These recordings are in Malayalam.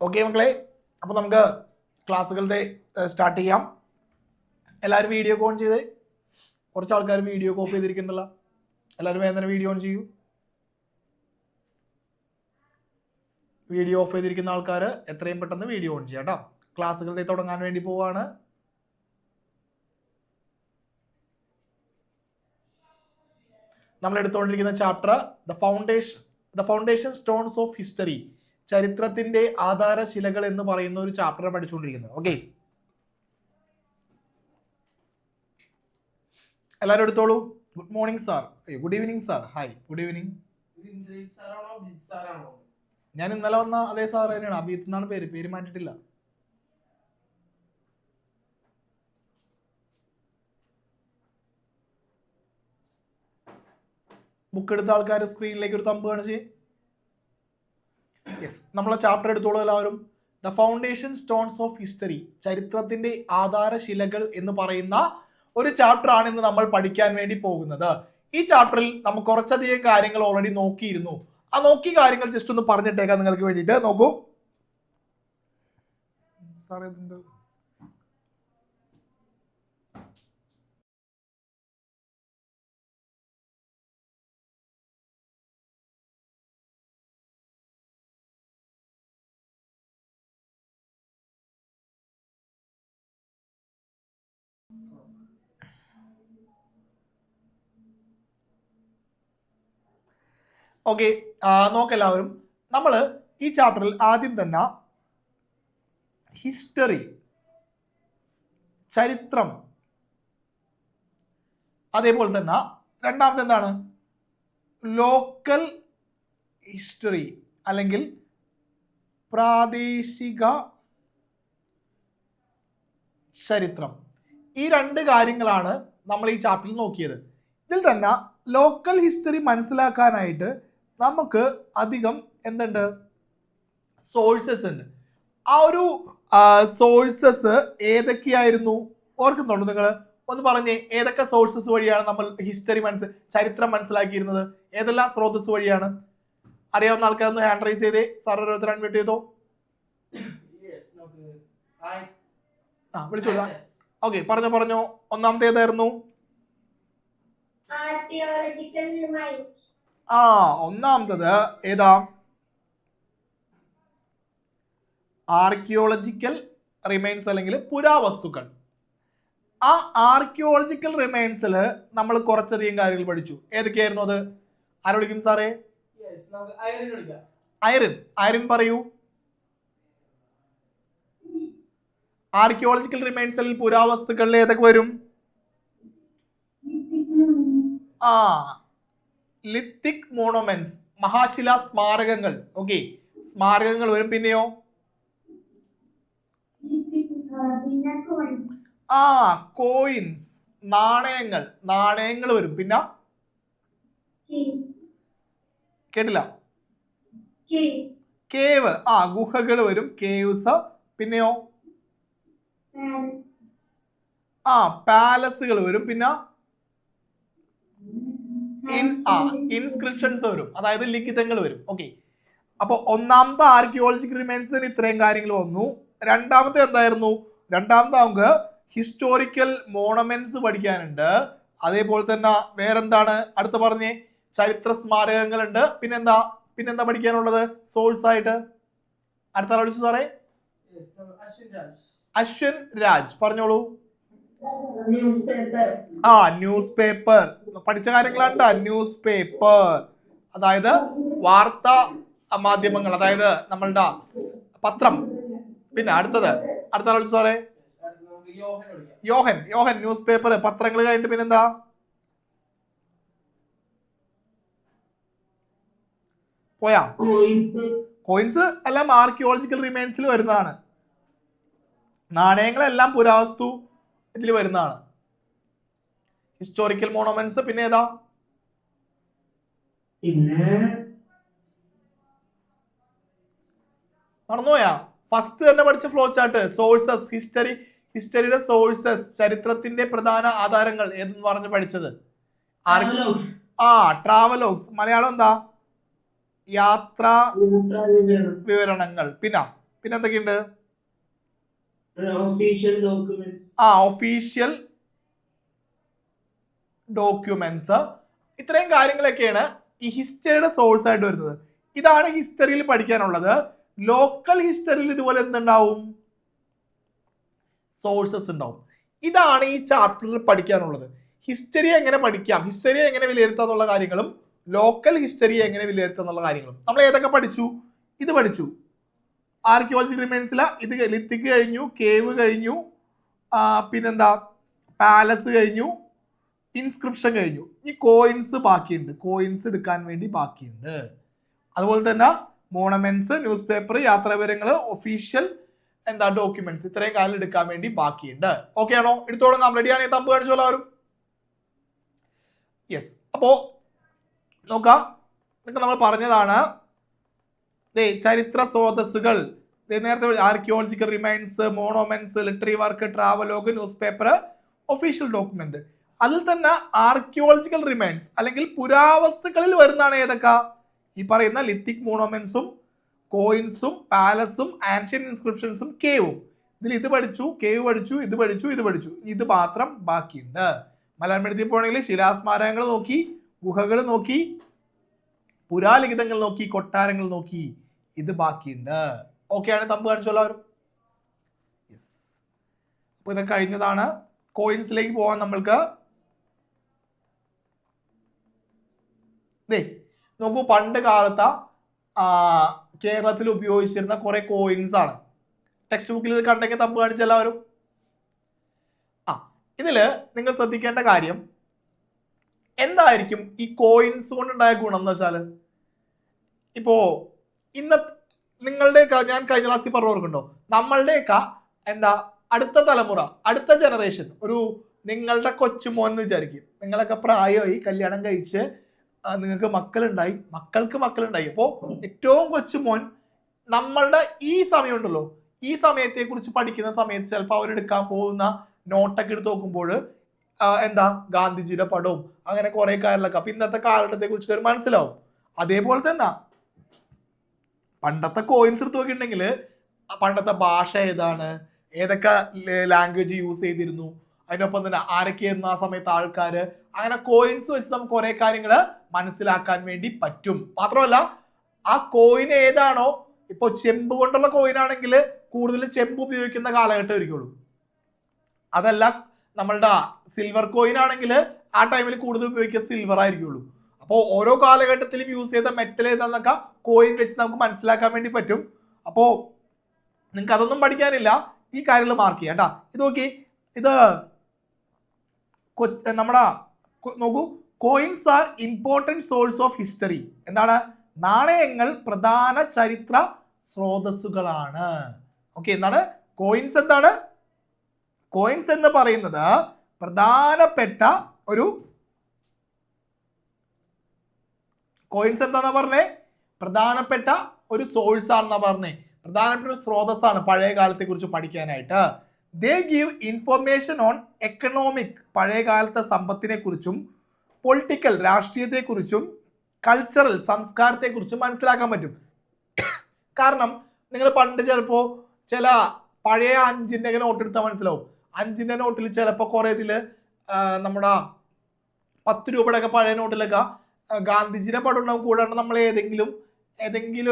ഓക്കെ മക്കളെ, അപ്പോൾ നമുക്ക് ക്ലാസ്സുകളുടെ സ്റ്റാർട്ട് ചെയ്യാം. എല്ലാവരും വീഡിയോ ഓൺ ചെയ്തേ. കുറച്ച് ആൾക്കാർ വീഡിയോ ഓഫ് ചെയ്തിരിക്കുന്നുണ്ടല്ലോ. എല്ലാവരും വേഗം തന്നെ വീഡിയോ ഓൺ ചെയ്യൂ. വീഡിയോ ഓഫ് ചെയ്തിരിക്കുന്ന ആൾക്കാർ എത്രയും പെട്ടെന്ന് വീഡിയോ ഓൺ ചെയ്യാം കേട്ടോ. ക്ലാസ്സുകളുടെ തുടങ്ങാൻ വേണ്ടി പോവാണ്. നമ്മൾ എടുത്തുകൊണ്ടിരിക്കുന്ന chapter the foundation stones of history, ചരിത്രത്തിന്റെ ആധാരശിലകൾ എന്ന് പറയുന്ന ഒരു ചാപ്റ്റർ പഠിച്ചുകൊണ്ടിരിക്കുന്നത്. ഓക്കെ, എല്ലാവരും എടുത്തോളൂ. Good morning sir, good evening sir, hi, good evening. ഞാൻ ഇന്നലെ വന്ന അതേ സാർ തന്നെയാണ്, അബീത്ത് എന്നാണ് പേര് മാറ്റിട്ടില്ല. ബുക്ക് എടുത്ത ആൾക്കാർ സ്ക്രീനിലേക്ക് ഒരു തമ്പ് കാണിച്ച്. യെസ്, നമ്മളെ ചാപ്റ്റർ എടുത്തോളൂ എല്ലാവരും. The foundation stones of history, ചരിത്രത്തിന്റെ ആധാരശിലകൾ എന്ന് പറയുന്ന ഒരു ചാപ്റ്റർ ആണ് ഇന്ന് നമ്മൾ പഠിക്കാൻ വേണ്ടി പോകുന്നത്. ഈ ചാപ്റ്ററിൽ നമ്മൾ കുറച്ചധികം കാര്യങ്ങൾ ഓൾറെഡി നോക്കിയിരുന്നു. ആ നോക്കിയ കാര്യങ്ങൾ ജസ്റ്റ് ഒന്ന് പറഞ്ഞിട്ടേക്കാം നിങ്ങൾക്ക് വേണ്ടിയിട്ട്. നോക്കൂ സാർ, ഇതിന്റെ ഓക്കെ, നോക്കെല്ലാവരും. നമ്മൾ ഈ ചാപ്റ്ററിൽ ആദ്യം തന്നെ ഹിസ്റ്ററി, ചരിത്രം, അതേപോലെ തന്നെ രണ്ടാമത് എന്താണ് ലോക്കൽ ഹിസ്റ്ററി അല്ലെങ്കിൽ പ്രാദേശിക ചരിത്രം. ഈ രണ്ട് കാര്യങ്ങളാണ് നമ്മൾ ഈ ചാപ്റ്ററിൽ നോക്കിയത്. ഇതിൽ തന്നെ ലോക്കൽ ഹിസ്റ്ററി മനസ്സിലാക്കാനായിട്ട് നമുക്ക് അധികം എന്തുണ്ട്, സോഴ്സസ് ഉണ്ട്. ആ ഒരു സോഴ്സസ് ഏതൊക്കെയായിരുന്നു ഓർക്കുന്നുണ്ടോ നിങ്ങൾ? ഒന്ന് പറഞ്ഞേ, ഏതൊക്കെ സോഴ്സസ് വഴിയാണ് നമ്മൾ ഹിസ്റ്ററി ചരിത്രം മനസ്സിലാക്കിയിരുന്നത്? ഏതെല്ലാം സ്രോതസ് വഴിയാണ്? അറിയാവുന്ന ആൾക്കാരൊന്ന് ഹാൻഡ് റൈസ് ചെയ്തേ. സാർ ഓരോരുത്തർ അൺമ്യൂട്ട് ചെയ്തോ. വിളിച്ചോളൂ. ഓക്കെ, പറഞ്ഞോ. ഒന്നാമത്തെ ഏതായിരുന്നു? ഒന്നാമത്തത് ഏതാ? ആർക്കിയോളജിക്കൽ റിമൈൻസ് അല്ലെങ്കിൽ പുരാവസ്തുക്കൾ. ആ ആർക്കിയോളജിക്കൽ റിമൈൻസിൽ നമ്മൾ കുറച്ചധികം കാര്യങ്ങൾ പഠിച്ചു. ഏതൊക്കെയായിരുന്നു അത്? ആരെ വിളിക്കും സാറേ? ഐറിൻ പറയൂ. ആർക്കിയോളജിക്കൽ റിമൈൻസിൽ പുരാവസ്തുക്കളിൽ ഏതൊക്കെ വരും? ലിത്തിക് മോണുമെന്റ്സ്, മഹാശിലാ സ്മാരകങ്ങൾ. ഓക്കെ, സ്മാരകങ്ങൾ വരും. പിന്നെയോ കോയിൻസ്, നാണയങ്ങൾ വരും. പിന്നെ കേട്ടില്ല? കേവ്, ഗുഹകൾ വരും, കേവ്സ്. പിന്നെയോ പാലസുകൾ വരും. പിന്നെ ഇൻസ്ക്രിപ്ഷൻസ് വരും, അതായത് ലിഖിതങ്ങൾ വരും. ഓക്കെ, അപ്പൊ ഒന്നാമത്തെ ആർക്കിയോളജിക്കൽ റിമൈൻസിന് ഇത്രയും കാര്യങ്ങൾ വന്നു. രണ്ടാമത്തെ എന്തായിരുന്നു? രണ്ടാമത്തെ നമുക്ക് ഹിസ്റ്റോറിക്കൽ മോണമെന്റ്സ് പഠിക്കാനുണ്ട്. അതേപോലെ തന്നെ വേറെന്താണ് അടുത്ത് പറഞ്ഞേ? ചരിത്ര സ്മാരകങ്ങളുണ്ട്. പിന്നെന്താ പഠിക്കാനുള്ളത് സോഴ്സ് ആയിട്ട്? അടുത്ത ആൾ വിളിച്ചു സാറേ. അശ്വിൻ രാജ്, പറഞ്ഞോളൂ. ന്യൂസ് പേപ്പർ പഠിച്ച കാര്യങ്ങളാണ്. ന്യൂസ് പേപ്പർ അതായത് വാർത്താ മാധ്യമങ്ങൾ, അതായത് നമ്മളുടെ പത്രം. പിന്നെ അടുത്ത ആൾ സാറേ. യോഹൻ ന്യൂസ് പേപ്പർ, പത്രങ്ങൾ കഴിഞ്ഞിട്ട് പിന്നെന്താ? പോയാ? കോയിൻസ് എല്ലാം ആർക്കിയോളജിക്കൽ റിമൈൻസിൽ വരുന്നതാണ്. നാണയങ്ങളെല്ലാം പുരാവസ്തു ഇതിൽ വരുന്നതാണ്. ഹിസ്റ്റോറിക്കൽ മോണമെന്റ്സ് പിന്നെ ഏതാ? മറന്നുപോയാ? ഫസ്റ്റ് തന്നെ പഠിച്ച ഫ്ലോ ചാർട്ട്. സോഴ്സസ്, ഹിസ്റ്ററിയുടെ സോഴ്സസ്, ചരിത്രത്തിന്റെ പ്രധാന ആധാരങ്ങൾ എന്ന് പറഞ്ഞ് പഠിച്ചത്. ട്രാവലോഗ്സ്, മലയാളം എന്താ? യാത്രാ വിവരണങ്ങൾ. പിന്നെ എന്തൊക്കെയുണ്ട്? Official documents. ഇത്രയും കാര്യങ്ങളൊക്കെയാണ് ഈ ഹിസ്റ്ററിയുടെ സോഴ്സ് ആയിട്ട് വരുന്നത്. ഇതാണ് ഹിസ്റ്ററിയിൽ പഠിക്കാനുള്ളത്. ലോക്കൽ ഹിസ്റ്ററിയിൽ ഇതുപോലെ എന്തുണ്ടാവും? സോഴ്സസ് ഉണ്ടാവും. ഇതാണ് ഈ ചാപ്റ്ററിൽ പഠിക്കാനുള്ളത്. ഹിസ്റ്ററി എങ്ങനെ പഠിക്കാം, ഹിസ്റ്ററി എങ്ങനെ വിലയിരുത്താം എന്നുള്ള കാര്യങ്ങളും ലോക്കൽ ഹിസ്റ്ററി എങ്ങനെ വിലയിരുത്താം എന്നുള്ള കാര്യങ്ങളും നമ്മൾ ഏതൊക്കെ പഠിച്ചു? ഇത് പഠിച്ചു, ആർക്കിയോളജിക്കൽ റിമൈൻസില ഇത് ലിത്തിക് കഴിഞ്ഞു, കേവ് കഴിഞ്ഞു, പിന്നെന്താ പാലസ് കഴിഞ്ഞു, ഇൻസ്ക്രിപ്ഷൻ കഴിഞ്ഞു. ഈ കോയിൻസ് ബാക്കിയുണ്ട്, കോയിൻസ് എടുക്കാൻ വേണ്ടി ബാക്കിയുണ്ട്. അതുപോലെ തന്നെ മോണമെന്റ്സ്, ന്യൂസ് പേപ്പർ, യാത്രാവിവരങ്ങൾ, ഒഫീഷ്യൽ ഡോക്യുമെന്റ്സ്, ഇത്രയും കാലം എടുക്കാൻ വേണ്ടി ബാക്കിയുണ്ട്. ഓക്കെ ആണോ? എടുത്തോളം നാം റെഡിയാണ്. തമ്പ് കാണിച്ചോളാം അവരും. യെസ്. അപ്പോ നോക്കാം, നമ്മൾ പറഞ്ഞതാണ് ചരിത്ര സ്രോതസ്സുകൾ. നേരത്തെ archaeological remains, monuments, literary work, travelogue, news paper, official document. അതിൽ തന്നെ ആർക്കിയോളജിക്കൽ റിമൈൻസ് അല്ലെങ്കിൽ പുരാവസ്തുക്കളിൽ വരുന്നതാണ് ഏതൊക്കെ? ഈ പറയുന്ന ലിത്തിക് മോണോമെന്റ്സും, കോയിൻസും, പാലസും, ആൻഷ്യൻ ഇൻസ്ക്രിപ്ഷൻസും, കേവും. ഇതിൽ ഇത് പഠിച്ചു, കേവ് പഠിച്ചു, ഇത് പഠിച്ചു, ഇത് പഠിച്ചു. ഇത് മാത്രം ബാക്കിയുണ്ട്. മലയാളം മീഡിയത്തിൽ പോകണമെങ്കിൽ ശിലാസ്മാരകങ്ങൾ നോക്കി, ഗുഹകൾ നോക്കി, പുരാലിഖിതങ്ങൾ നോക്കി, കൊട്ടാരങ്ങൾ നോക്കി. ഇത് ബാക്കിയുണ്ട്. ഓക്കെ ആണ്? തമ്പ് കാണിച്ചോളാം. യെസ്. അപ്പൊ ഇത് കഴിഞ്ഞതാണ്. കോയിൻസിലേക്ക് പോകാൻ നമ്മൾക്ക്. നോക്കൂ, പണ്ട് കാലത്ത് കേരളത്തിൽ ഉപയോഗിച്ചിരുന്ന കുറെ കോയിൻസ് ആണ്. ടെക്സ്റ്റ് ബുക്കിൽ ഇത് കണ്ടെങ്കിൽ തമ്പ് കാണിച്ച എല്ലാവരും. ഇതില് നിങ്ങൾ ശ്രദ്ധിക്കേണ്ട കാര്യം എന്തായിരിക്കും? ഈ കോയിൻസ് കൊണ്ടുണ്ടായ ഗുണം എന്ന് വെച്ചാൽ, ഇപ്പോ നിങ്ങളുടെയൊക്കെ ഞാൻ കഴിഞ്ഞ ക്ലാസ്സിൽ പറഞ്ഞു ഓർക്കുന്നുണ്ടോ, നമ്മളുടെയൊക്കെ അടുത്ത തലമുറ, അടുത്ത ജനറേഷൻ, ഒരു നിങ്ങളുടെ കൊച്ചുമോൻ എന്ന് വിചാരിക്കും. നിങ്ങളൊക്കെ പ്രായമായി, കല്യാണം കഴിച്ച് നിങ്ങൾക്ക് മക്കളുണ്ടായി, മക്കൾക്ക് മക്കളുണ്ടായി. അപ്പോൾ ഏറ്റവും കൊച്ചുമോൻ നമ്മളുടെ ഈ സമയം ഉണ്ടല്ലോ, ഈ സമയത്തെ കുറിച്ച് പഠിക്കുന്ന സമയത്ത് ചിലപ്പോൾ അവരെടുക്കാൻ പോകുന്ന നോട്ടൊക്കെ എടുത്ത് നോക്കുമ്പോൾ ഗാന്ധിജിയുടെ പടവും അങ്ങനെ കുറെ കാര്യങ്ങളൊക്കെ അപ്പൊ ഇന്നത്തെ കാലഘട്ടത്തെ കുറിച്ച് മനസ്സിലാവും. അതേപോലെ തന്നെ പണ്ടത്തെ കോയിൻസ് എടുത്ത് നോക്കിയിട്ടുണ്ടെങ്കിൽ പണ്ടത്തെ ഭാഷ ഏതാണ്, ഏതൊക്കെ ലാംഗ്വേജ് യൂസ് ചെയ്തിരുന്നു, അതിനൊപ്പം തന്നെ ആരൊക്കെയായിരുന്നു ആ സമയത്ത് ആൾക്കാര്, അങ്ങനെ കോയിൻസ് വെച്ച് നമുക്ക് കുറെ കാര്യങ്ങൾ മനസ്സിലാക്കാൻ വേണ്ടി പറ്റും. മാത്രമല്ല ആ കോയിൻ ഏതാണോ, ഇപ്പൊ ചെമ്പ് കൊണ്ടുള്ള കോയിൻ ആണെങ്കിൽ കൂടുതൽ ചെമ്പ് ഉപയോഗിക്കുന്ന കാലഘട്ടം ഇരിക്കുള്ളൂ. അതല്ല നമ്മളുടെ സിൽവർ കോയിൻ ആണെങ്കിൽ ആ ടൈമിൽ കൂടുതൽ ഉപയോഗിക്കുക സിൽവർ ആയിരിക്കുള്ളൂ. അപ്പോൾ ഓരോ കാലഘട്ടത്തിലും യൂസ് ചെയ്ത മെറ്റൽ ഏതാന്നൊക്കെ കോയിൻ വെച്ച് നമുക്ക് മനസ്സിലാക്കാൻ വേണ്ടി പറ്റും. അപ്പോൾ നിങ്ങൾക്ക് അതൊന്നും പഠിക്കാനില്ല, ഈ കാര്യങ്ങൾ മാർക്ക് ചെയ്യാം കേട്ടാ. ഇത് നോക്കി, ഇത് നമ്മുടെ നോക്കൂ, coins are important source of history. എന്താണ്? നാണയങ്ങൾ പ്രധാന ചരിത്ര സ്രോതസ്സുകളാണ്. ഓക്കെ, എന്താണ് കോയിൻസ്? എന്താണ് കോയിൻസ് എന്ന് പറയുന്നത്? പ്രധാനപ്പെട്ട ഒരു കോയിൻസ് എന്താന്നാ പറഞ്ഞേ? പ്രധാനപ്പെട്ട ഒരു സോഴ്സ് ആണെന്നാ പറഞ്ഞേ, പ്രധാനപ്പെട്ട ഒരു സ്രോതസ്സാണ് പഴയ കാലത്തെ കുറിച്ച് പഠിക്കാനായിട്ട്. They give information on economic, പഴയ കാലത്തെ സമ്പത്തിനെ കുറിച്ചും, പൊളിറ്റിക്കൽ, രാഷ്ട്രീയത്തെ കുറിച്ചും, കൾച്ചറൽ, സംസ്കാരത്തെ കുറിച്ചും മനസ്സിലാക്കാൻ പറ്റും. കാരണം നിങ്ങൾ പണ്ട് ചിലപ്പോ ചില പഴയ 5 നോട്ട് എടുത്താൽ മനസ്സിലാവും. 5 നോട്ടിൽ ചിലപ്പോൾ കുറെ ഇതില് നമ്മുടെ 10 രൂപയുടെ ഒക്കെ പഴയ നോട്ടിലൊക്കെ ഗാന്ധിജിയുടെ പടം ഉണ്ടാവും. കൂടാണ്ട് നമ്മൾ ഏതെങ്കിലും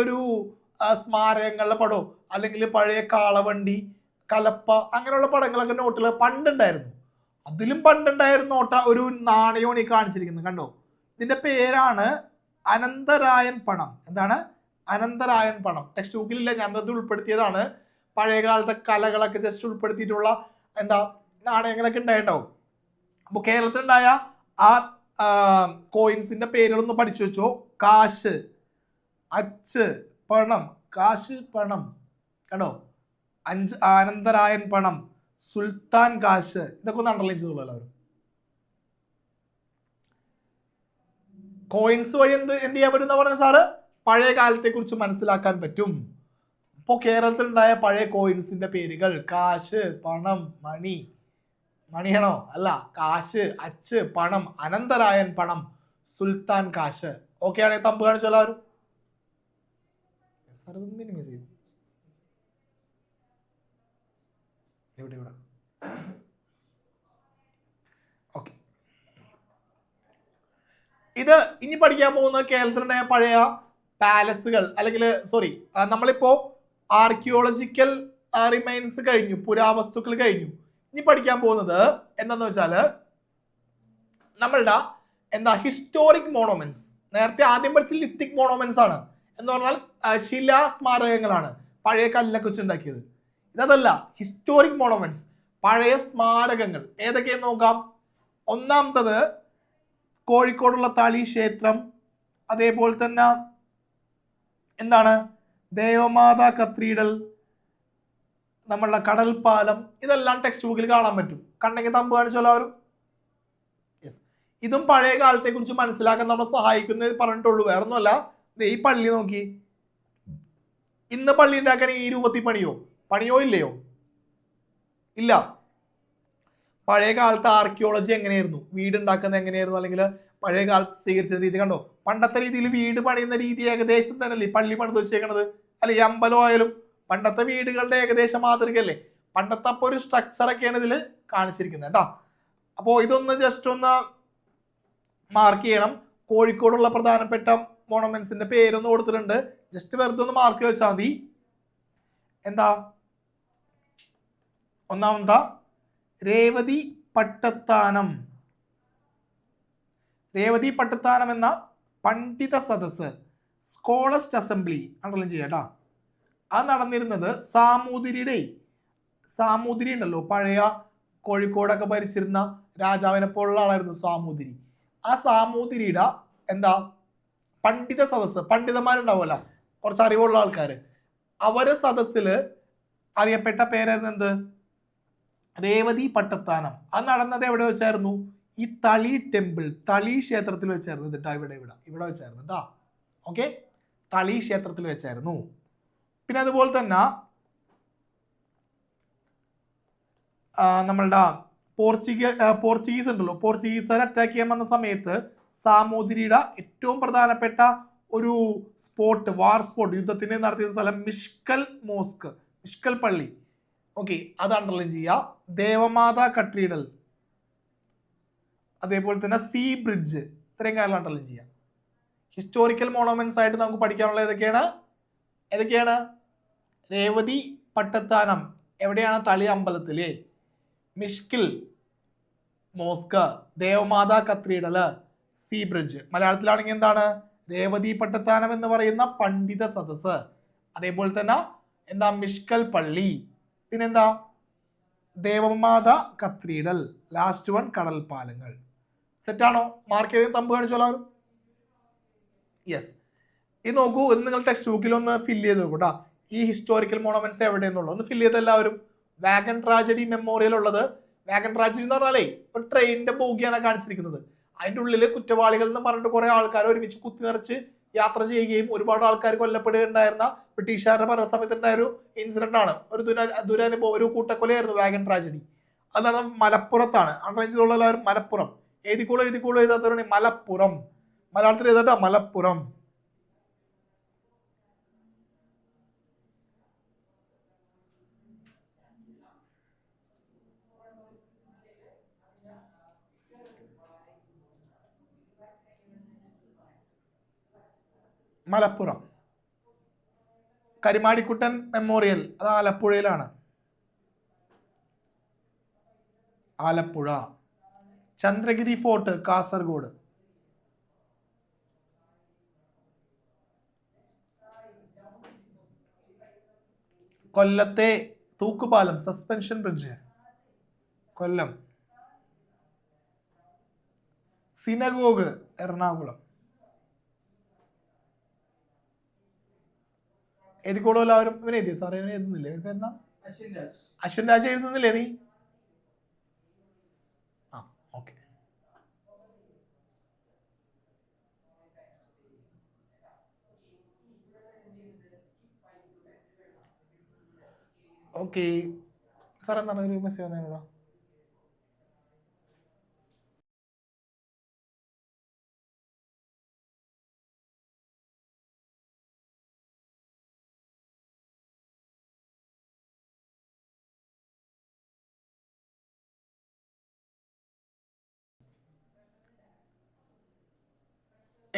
ഒരു സ്മാരകങ്ങളുടെ പടമോ അല്ലെങ്കിൽ പഴയ കാളവണ്ടി, കലപ്പ, അങ്ങനെയുള്ള പടങ്ങളൊക്കെ നോട്ടിൽ പണ്ടുണ്ടായിരുന്നു. അതിലും പണ്ടുണ്ടായിരുന്ന നോട്ട ഒരു നാണയമാണ് ഈ കാണിച്ചിരിക്കുന്നത്. കണ്ടോ? ഇതിന്റെ പേരാണ് അനന്തരായൻ പണം. എന്താണ്? അനന്തരായൻ പണം. ടെക്സ്റ്റ് ബുക്കിലില്ല, ഞാൻ അത് ഉൾപ്പെടുത്തിയതാണ്. പഴയ കാലത്തെ കലകളൊക്കെ ജസ്റ്റ് ഉൾപ്പെടുത്തിയിട്ടുള്ള നാണയങ്ങളൊക്കെ ഉണ്ടായിട്ടുണ്ടാവും. അപ്പൊ കേരളത്തിലുണ്ടായ ആ കോയിൻസിന്റെ പേരുകളൊന്ന് പഠിച്ചു വെച്ചോ. കാശ്, അച്ച്, പണം, കാശ്, പണം. കണ്ടോ? അനന്തരായൻ പണം, സുൽത്താൻ കാശ്, ഇതൊക്കെ ഒന്ന് അണ്ടർലൈൻ ചെയ്തോളൂ എല്ലാവരും. കോയിൻസ് വഴി എന്ത് ചെയ്യാൻ പറ്റും പറഞ്ഞ സാറ്? പഴയ കാലത്തെ കുറിച്ച് മനസ്സിലാക്കാൻ പറ്റും. ഇപ്പോൾ കേരളത്തിലുണ്ടായ പഴയ കോയിൻസിന്റെ പേരുകൾ: കാശ്, പണം, മണി. മണിയാണോ? അല്ല, കാശ്, അച്ച്, പണം, അനന്തരായൻ പണം, സുൽത്താൻ കാശ്. ഓക്കെ ആണെങ്കിൽ തമ്പ് കാണിച്ചോ എല്ലാവരും. ഇവിടെ ഇവിടെ ഓക്കെ. ഇത് ഇനി പഠിക്കാൻ പോകുന്ന കേരളത്തിലെ പഴയ പാലസുകൾ അല്ലെങ്കിൽ സോറി നമ്മളിപ്പോ ആർക്കിയോളജിക്കൽ റിമൈൻസ് കഴിഞ്ഞു, പുരാവസ്തുക്കൾ കഴിഞ്ഞു. ഇനി പഠിക്കാൻ പോകുന്നത് എന്താന്ന് വെച്ചാല് നമ്മളുടെ ഹിസ്റ്റോറിക് മോണുമെന്റ്സ്. നേരത്തെ ആദ്യം പഠിച്ച ലിത്തിക് മോണുമെന്റ്സ് ആണ്, എന്ന് പറഞ്ഞാൽ ശിലാ സ്മാരകങ്ങളാണ്, പഴയ കല്ലൊക്കെ വെച്ചുണ്ടാക്കിയത്. ഇതല്ല, ഹിസ്റ്റോറിക് മോണുമെന്റ്സ്, പഴയ സ്മാരകങ്ങൾ. ഏതൊക്കെയെന്ന് നോക്കാം. ഒന്നാമത്തത് കോഴിക്കോടുള്ള തളി ക്ഷേത്രം, അതേപോലെ തന്നെ ദേവമാതാ കത്തീഡ്രൽ, നമ്മളുടെ കടൽപ്പാലം. ഇതെല്ലാം ടെക്സ്റ്റ് ബുക്കിൽ കാണാൻ പറ്റും. കണ്ടെങ്കിൽ തമ്പ് കാണിച്ചോല്ലാവരും. യെസ്, ഇതും പഴയ കാലത്തെ കുറിച്ച് മനസ്സിലാക്കാൻ നമ്മളെ സഹായിക്കുന്നത് പറഞ്ഞിട്ടുള്ളൂ, വേറെ ഒന്നുമല്ല. ഈ പള്ളി നോക്കി, ഇന്ന് പള്ളി ഉണ്ടാക്കണമെങ്കിൽ ഈ രൂപത്തിൽ പണിയോ ഇല്ലയോ? ഇല്ല. പഴയ കാലത്ത് ആർക്കിയോളജി എങ്ങനെയായിരുന്നു, വീട് ഉണ്ടാക്കുന്നത് എങ്ങനെയായിരുന്നു, അല്ലെങ്കിൽ പഴയ കാലത്ത് സ്വീകരിച്ച രീതി കണ്ടോ. പണ്ടത്തെ രീതിയിൽ വീട് പണിയുന്ന രീതി ഏകദേശം തന്നെയല്ലേ പള്ളി പണിത് വെച്ചേക്കണത്, അല്ലെ? ഈ അമ്പലം ആയാലും പണ്ടത്തെ വീടുകളുടെ ഏകദേശം മാതൃകയല്ലേ. പണ്ടത്തെ അപ്പൊ ഒരു സ്ട്രക്ചറൊക്കെയാണ് ഇതിൽ കാണിച്ചിരിക്കുന്നത് കേട്ടോ. അപ്പോൾ ഇതൊന്ന് ജസ്റ്റ് ഒന്ന് മാർക്ക് ചെയ്യണം. കോഴിക്കോടുള്ള പ്രധാനപ്പെട്ട മോണമെന്റ്സിന്റെ പേരൊന്ന് കൊടുത്തിട്ടുണ്ട്, ജസ്റ്റ് വെറുതെ ഒന്ന് മാർക്ക് വെച്ചാൽ മതി. ഒന്നാമത്തെ രേവതി പട്ടത്താനം. രേവതി പട്ടത്താനം എന്ന പണ്ഡിത സദസ്, സ്കോളസ്റ്റ് അസംബ്ലി അണ്ടർലൈൻ ചെയ്യാട്ടോ. അത് നടന്നിരുന്നത് സാമൂതിരി ഉണ്ടല്ലോ, പഴയ കോഴിക്കോടൊക്കെ ഭരിച്ചിരുന്ന രാജാവിനെ പോലുള്ള ആളായിരുന്നു സാമൂതിരി. ആ സാമൂതിരിയുടെ പണ്ഡിത സദസ്, പണ്ഡിതന്മാരുണ്ടാവുമല്ലോ, കുറച്ച് അറിവുള്ള ആൾക്കാർ, അവരെ സദസ്സിൽ അറിയപ്പെട്ട പേരായിരുന്നു രേവതി പട്ടത്താനം. അത് നടന്നത് എവിടെ വെച്ചായിരുന്നു? ഈ തളി ടെമ്പിൾ, തളി ക്ഷേത്രത്തിൽ വെച്ചായിരുന്നു. ഇവിടെ വെച്ചായിരുന്നു കേട്ടോ. ഓക്കെ, തളി ക്ഷേത്രത്തിൽ വെച്ചായിരുന്നു. പിന്നെ അതുപോലെ തന്നെ നമ്മളുടെ പോർച്ചുഗീസ് ഉണ്ടല്ലോ, പോർച്ചുഗീസുകാർ അറ്റാക്ക് ചെയ്യാൻ വന്ന സമയത്ത് സാമൂതിരിയുടെ ഏറ്റവും പ്രധാനപ്പെട്ട ഒരു സ്പോട്ട്, വാർ സ്പോട്ട്, യുദ്ധത്തിന് നടത്തിയ സ്ഥലം മിഷ്കൽ പള്ളി. ഓക്കെ, അത് അണ്ടർലൈൻ ചെയ്യുക. ദേവമാതാ കത്തീഡ്രൽ, അതേപോലെ തന്നെ സീ ബ്രിഡ്ജ്, ഇത്രയും കാര്യങ്ങൾ അണ്ടർലൈൻ ചെയ്യാം. ഹിസ്റ്റോറിക്കൽ മോണമെന്റ്സ് ആയിട്ട് നമുക്ക് പഠിക്കാനുള്ള ഏതൊക്കെയാണ്? രേവതി പട്ടത്താനം എവിടെയാണ്? തളി അമ്പലത്തില്. Mishkal mosque, Devamatha cathedral, sea bridge. മലയാളത്തിലാണെങ്കിൽ രേവതി പട്ടത്താനം എന്ന് പറയുന്ന പണ്ഡിത സദസ്, അതേപോലെ തന്നെ മിഷ്കൽ പള്ളി, പിന്നെന്താ ദേവമാതാ കത്തീഡ്രൽ, ലാസ്റ്റ് വൺ കടൽപ്പാലങ്ങൾ. സെറ്റാണോ? മാർക്ക് ചെയ്ത് തമ്പ് കാണിച്ചോളൂ. യെസ്, ഇത് നോക്കൂ, ഇത് നിങ്ങൾ ടെക്സ്റ്റ് ബുക്കിൽ ഒന്ന് ഫില്ല് ചെയ്ത് നോക്കൂട്ടാ. ഈ ഹിസ്റ്റോറിക്കൽ മോണമെന്റ്സ് എവിടെയെന്നുള്ളത് ഒന്ന് ഫില്ല് ചെയ്ത് എല്ലാവരും. വാഗൺ ട്രാജഡി മെമ്മോറിയൽ ഉള്ളത്, വാഗൺ ട്രാജഡി എന്ന് പറഞ്ഞാലേ ഒരു ട്രെയിനിന്റെ ബോഗിയാണ് കാണിച്ചിരിക്കുന്നത്. അതിൻ്റെ ഉള്ളിൽ കുറ്റവാളികൾ എന്ന് പറഞ്ഞിട്ട് കുറെ ആൾക്കാർ ഒരുമിച്ച് കുത്തി നിറച്ച് യാത്ര ചെയ്യുകയും ഒരുപാട് ആൾക്കാർ കൊല്ലപ്പെടുകയുണ്ടായിരുന്ന ബ്രിട്ടീഷുകാരുടെ ഭരണ സമയത്ത് ഉണ്ടായ ഒരു ഇൻസിഡന്റ് ആണ്, ഒരു ദുരനുഭവം, ഒരു കൂട്ടക്കൊലയായിരുന്നു വാഗൺ ട്രാജഡി. അതാണ് മലപ്പുറത്താണ്. അൺറേഞ്ചിലുള്ള എല്ലാവരും മലപ്പുറം എഴുതിക്കോളൂ എഴുതാത്തവരാണ് മലപ്പുറം. മലയാളത്തിൽ എഴുതട്ടോ, മലപ്പുറം. മലപ്പുറം. കരിമാടിക്കുട്ടൻ മെമ്മോറിയൽ അത് ആലപ്പുഴയിലാണ്. ആലപ്പുഴ. ചന്ദ്രഗിരി ഫോർട്ട് കാസർഗോഡ്. കൊല്ലത്തെ തൂക്കുപാലം, സസ്പെൻഷൻ ബ്രിഡ്ജ്, കൊല്ലം. സിനഗോഗ്, എറണാകുളം. എഴുതിക്കോളൂ എല്ലാവരും. ഇവൻ എഴുതിയ സാറേ, ഇവൻ എഴുതുന്നില്ലേ? എന്താ അശ്വിൻ രാജ് എഴുതുന്നില്ലേ നീ? ആ, ഓക്കെ. ഓക്കെ സാർ, എന്താണ് ഒരു മെസ്സേജ് വന്നതിനുള്ള?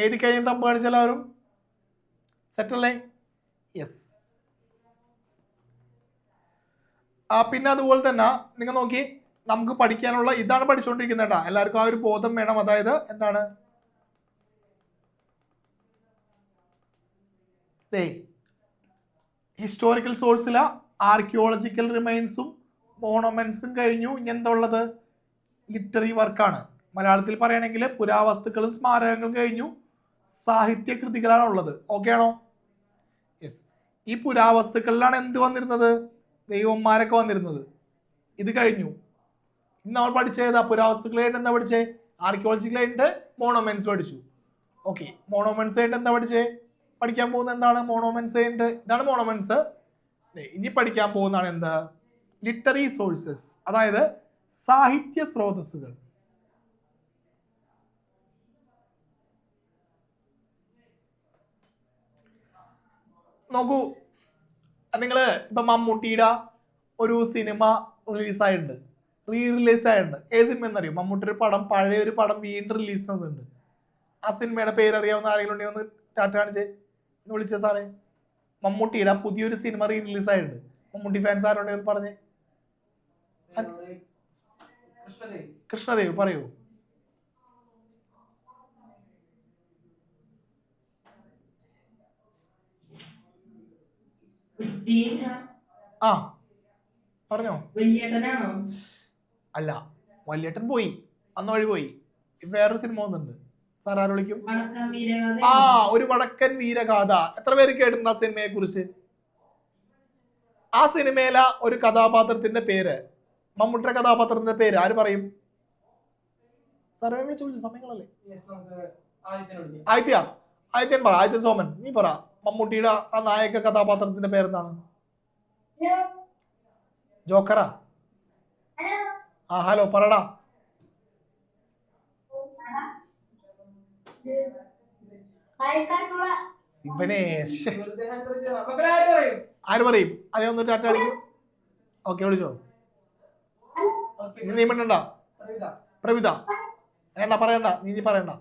എഴുതി കഴിഞ്ഞ് തമ്പ് കാണിച്ചെല്ലാവരും സെറ്റല്ലേ? യെസ്. പിന്നെ അതുപോലെ തന്നെ നിങ്ങൾ നോക്കി, നമുക്ക് പഠിക്കാനുള്ള ഇതാണ് പഠിച്ചുകൊണ്ടിരിക്കുന്നത് കേട്ടോ. എല്ലാവർക്കും ആ ഒരു ബോധം വേണം. അതായത് എന്താണ് ഹിസ്റ്റോറിക്കൽ സോഴ്സില ആർക്കിയോളജിക്കൽ റിമൈൻസും മോണമെന്റ്സും കഴിഞ്ഞു. ഇനി എന്താ ഉള്ളത്? ലിറ്റററി വർക്കാണ്. മലയാളത്തിൽ പറയുകയാണെങ്കിൽ പുരാവസ്തുക്കളും സ്മാരകങ്ങളും കഴിഞ്ഞു, സാഹിത്യ കൃതികളാണ് ഉള്ളത്. ഓക്കെ ആണോ? യെസ്. ഈ പുരാവസ്തുക്കളിലാണ് എന്ത് വന്നിരുന്നത്? ദൈവന്മാരൊക്കെ വന്നിരുന്നത്. ഇത് കഴിഞ്ഞു. ഇന്ന് നമ്മൾ പഠിച്ചത് പുരാവസ്തുക്കളായിട്ട് എന്താ പഠിച്ചേ? ആർക്കിയോളജിക്കലായിട്ട് മോണമെന്റ്സ് പഠിച്ചു. ഓക്കെ, മോണമെന്റ്സ് ആയിട്ട് എന്താ പഠിച്ചേ? പഠിക്കാൻ പോകുന്നത് എന്താണ്? മോണമെന്റ്സ് ആയിട്ട് ഇതാണ് മോണമെന്റ്സ്. ഇനി പഠിക്കാൻ പോകുന്നതാണ് എന്ത്? ലിറ്റററി സോഴ്സസ്, അതായത് സാഹിത്യ സ്രോതസ്സുകൾ. നോക്കൂ, നിങ്ങൾ ഇപ്പൊ മമ്മൂട്ടിയുടെ ഒരു സിനിമ റിലീസായിട്ടുണ്ട്, റിലീസ് ആയിട്ടുണ്ട്. ഏത് സിനിമ എന്നറിയോ? മമ്മൂട്ടി ഒരു പടം, പഴയ ഒരു പടം വീണ്ടും റിലീസ് ചെയ്യുന്നുണ്ട്. ആ സിനിമയുടെ പേര് അറിയാവുന്ന ആരെങ്കിലും ഉണ്ടെങ്കിൽ ഒന്ന് ടാറ്റ കാണിച്ചേ, ഒന്ന് വിളിച്ചേ സാറേ. മമ്മൂട്ടിയുടെ പുതിയൊരു സിനിമ റിലീസ് ആയിട്ടുണ്ട്. മമ്മൂട്ടി ഫാൻസ് ആരുണ്ടെന്ന് പറഞ്ഞേ. കൃഷ്ണദേവ് പറയൂ. ആ പറഞ്ഞോ. അല്ല, വല്യേട്ടൻ പോയി, അന്ന് വഴി പോയി. വേറൊരു സിനിമ വന്നിട്ടുണ്ട്. സാർ ആര് വിളിക്കും? ആ, ഒരു വടക്കൻ വീരഗാഥ. എത്ര പേര് കേട്ടിട്ടുണ്ട് ആ സിനിമയെ കുറിച്ച്? ആ സിനിമയിലെ ഒരു കഥാപാത്രത്തിന്റെ പേര്, മമ്മൂട്ടിയുടെ കഥാപാത്രത്തിന്റെ പേര് ആര് പറയും? സാറേ വിളിച്ചു സമയങ്ങളല്ലേ? ആദിത്യൻ പറ. ആദിത്യൻ സോമൻ, നീ പറ. മമ്മൂട്ടിയുടെ ആ നായക കഥാപാത്രത്തിന്റെ പേരെന്താണ്? ജോക്കറാ? ആ ഹലോ പറടാ. ഇവനെ ആര് പറയും? അതേ ഒന്ന് ടാറ്റ അടിക്കും. ഓക്കെ, വിളിച്ചോ. നീ മിണ്ടണ്ട. പ്രവിത വേണ്ട, പറയണ്ട. നീ പറയണ്ട.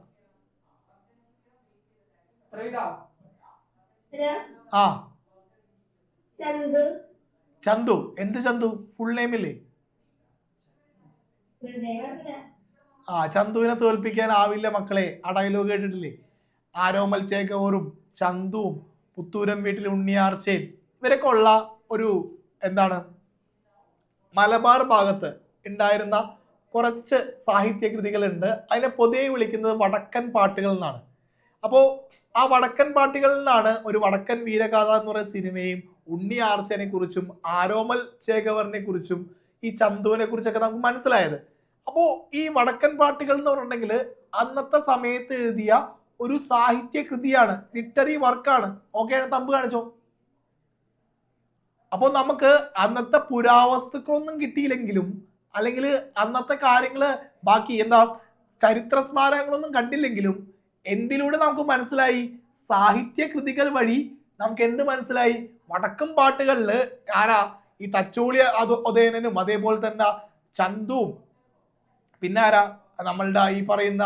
ആ ചന്തു. എന്ത് ചന്തു? ഫുൾ നെയിം ഇല്ലേ? ആ, ചന്തുവിനെ തോൽപ്പിക്കാൻ ആവില്ല മക്കളെ. ആ ഡയലോഗ് കേട്ടിട്ടില്ലേ? ആരോമൽ ചേകവറും ചന്തുവും പുത്തൂരം വീട്ടിൽ ഉണ്ണിയാർച്ചയും ഇവരൊക്കെ ഉള്ള ഒരു എന്താണ് മലബാർ ഭാഗത്ത് ഉണ്ടായിരുന്ന കുറച്ച് സാഹിത്യ കൃതികളുണ്ട്. അതിനെ പൊതുവെ വിളിക്കുന്നത് വടക്കൻ പാട്ടുകൾ എന്നാണ്. അപ്പോൾ ആ വടക്കൻ പാട്ടുകളിൽ നിന്നാണ് ഒരു വടക്കൻ വീരഗാഥ എന്ന് പറയുന്ന സിനിമയും ഉണ്ണി ആർച്ചനെ കുറിച്ചും ആരോമൽ ചേകവറിനെ കുറിച്ചും ഈ ചന്തുവിനെ കുറിച്ചൊക്കെ നമുക്ക് മനസ്സിലായത്. അപ്പോൾ ഈ വടക്കൻ പാട്ടുകൾ എന്ന് പറഞ്ഞിട്ടുണ്ടെങ്കിൽ അന്നത്തെ സമയത്ത് എഴുതിയ ഒരു സാഹിത്യ കൃതിയാണ്, ലിറ്റററി വർക്കാണ്. ഓക്കെ, തമ്പ് കാണിച്ചോ. അപ്പോൾ നമുക്ക് അന്നത്തെ പുരാവസ്തുക്കളൊന്നും കിട്ടിയില്ലെങ്കിലും, അല്ലെങ്കിൽ അന്നത്തെ കാര്യങ്ങള് ബാക്കി എന്താ ചരിത്ര സ്മാരകങ്ങളൊന്നും കണ്ടില്ലെങ്കിലും എന്തിലൂടെ നമുക്ക് മനസ്സിലായി? സാഹിത്യ കൃതികൾ വഴി നമുക്ക് എന്ത് മനസ്സിലായി? വടക്കും പാട്ടുകളില് ആരാ? ഈ തച്ചോളി ഉദയനനും അതേപോലെ തന്നെ ചന്തുവും പിന്നെ ആരാ? നമ്മളുടെ ഈ പറയുന്ന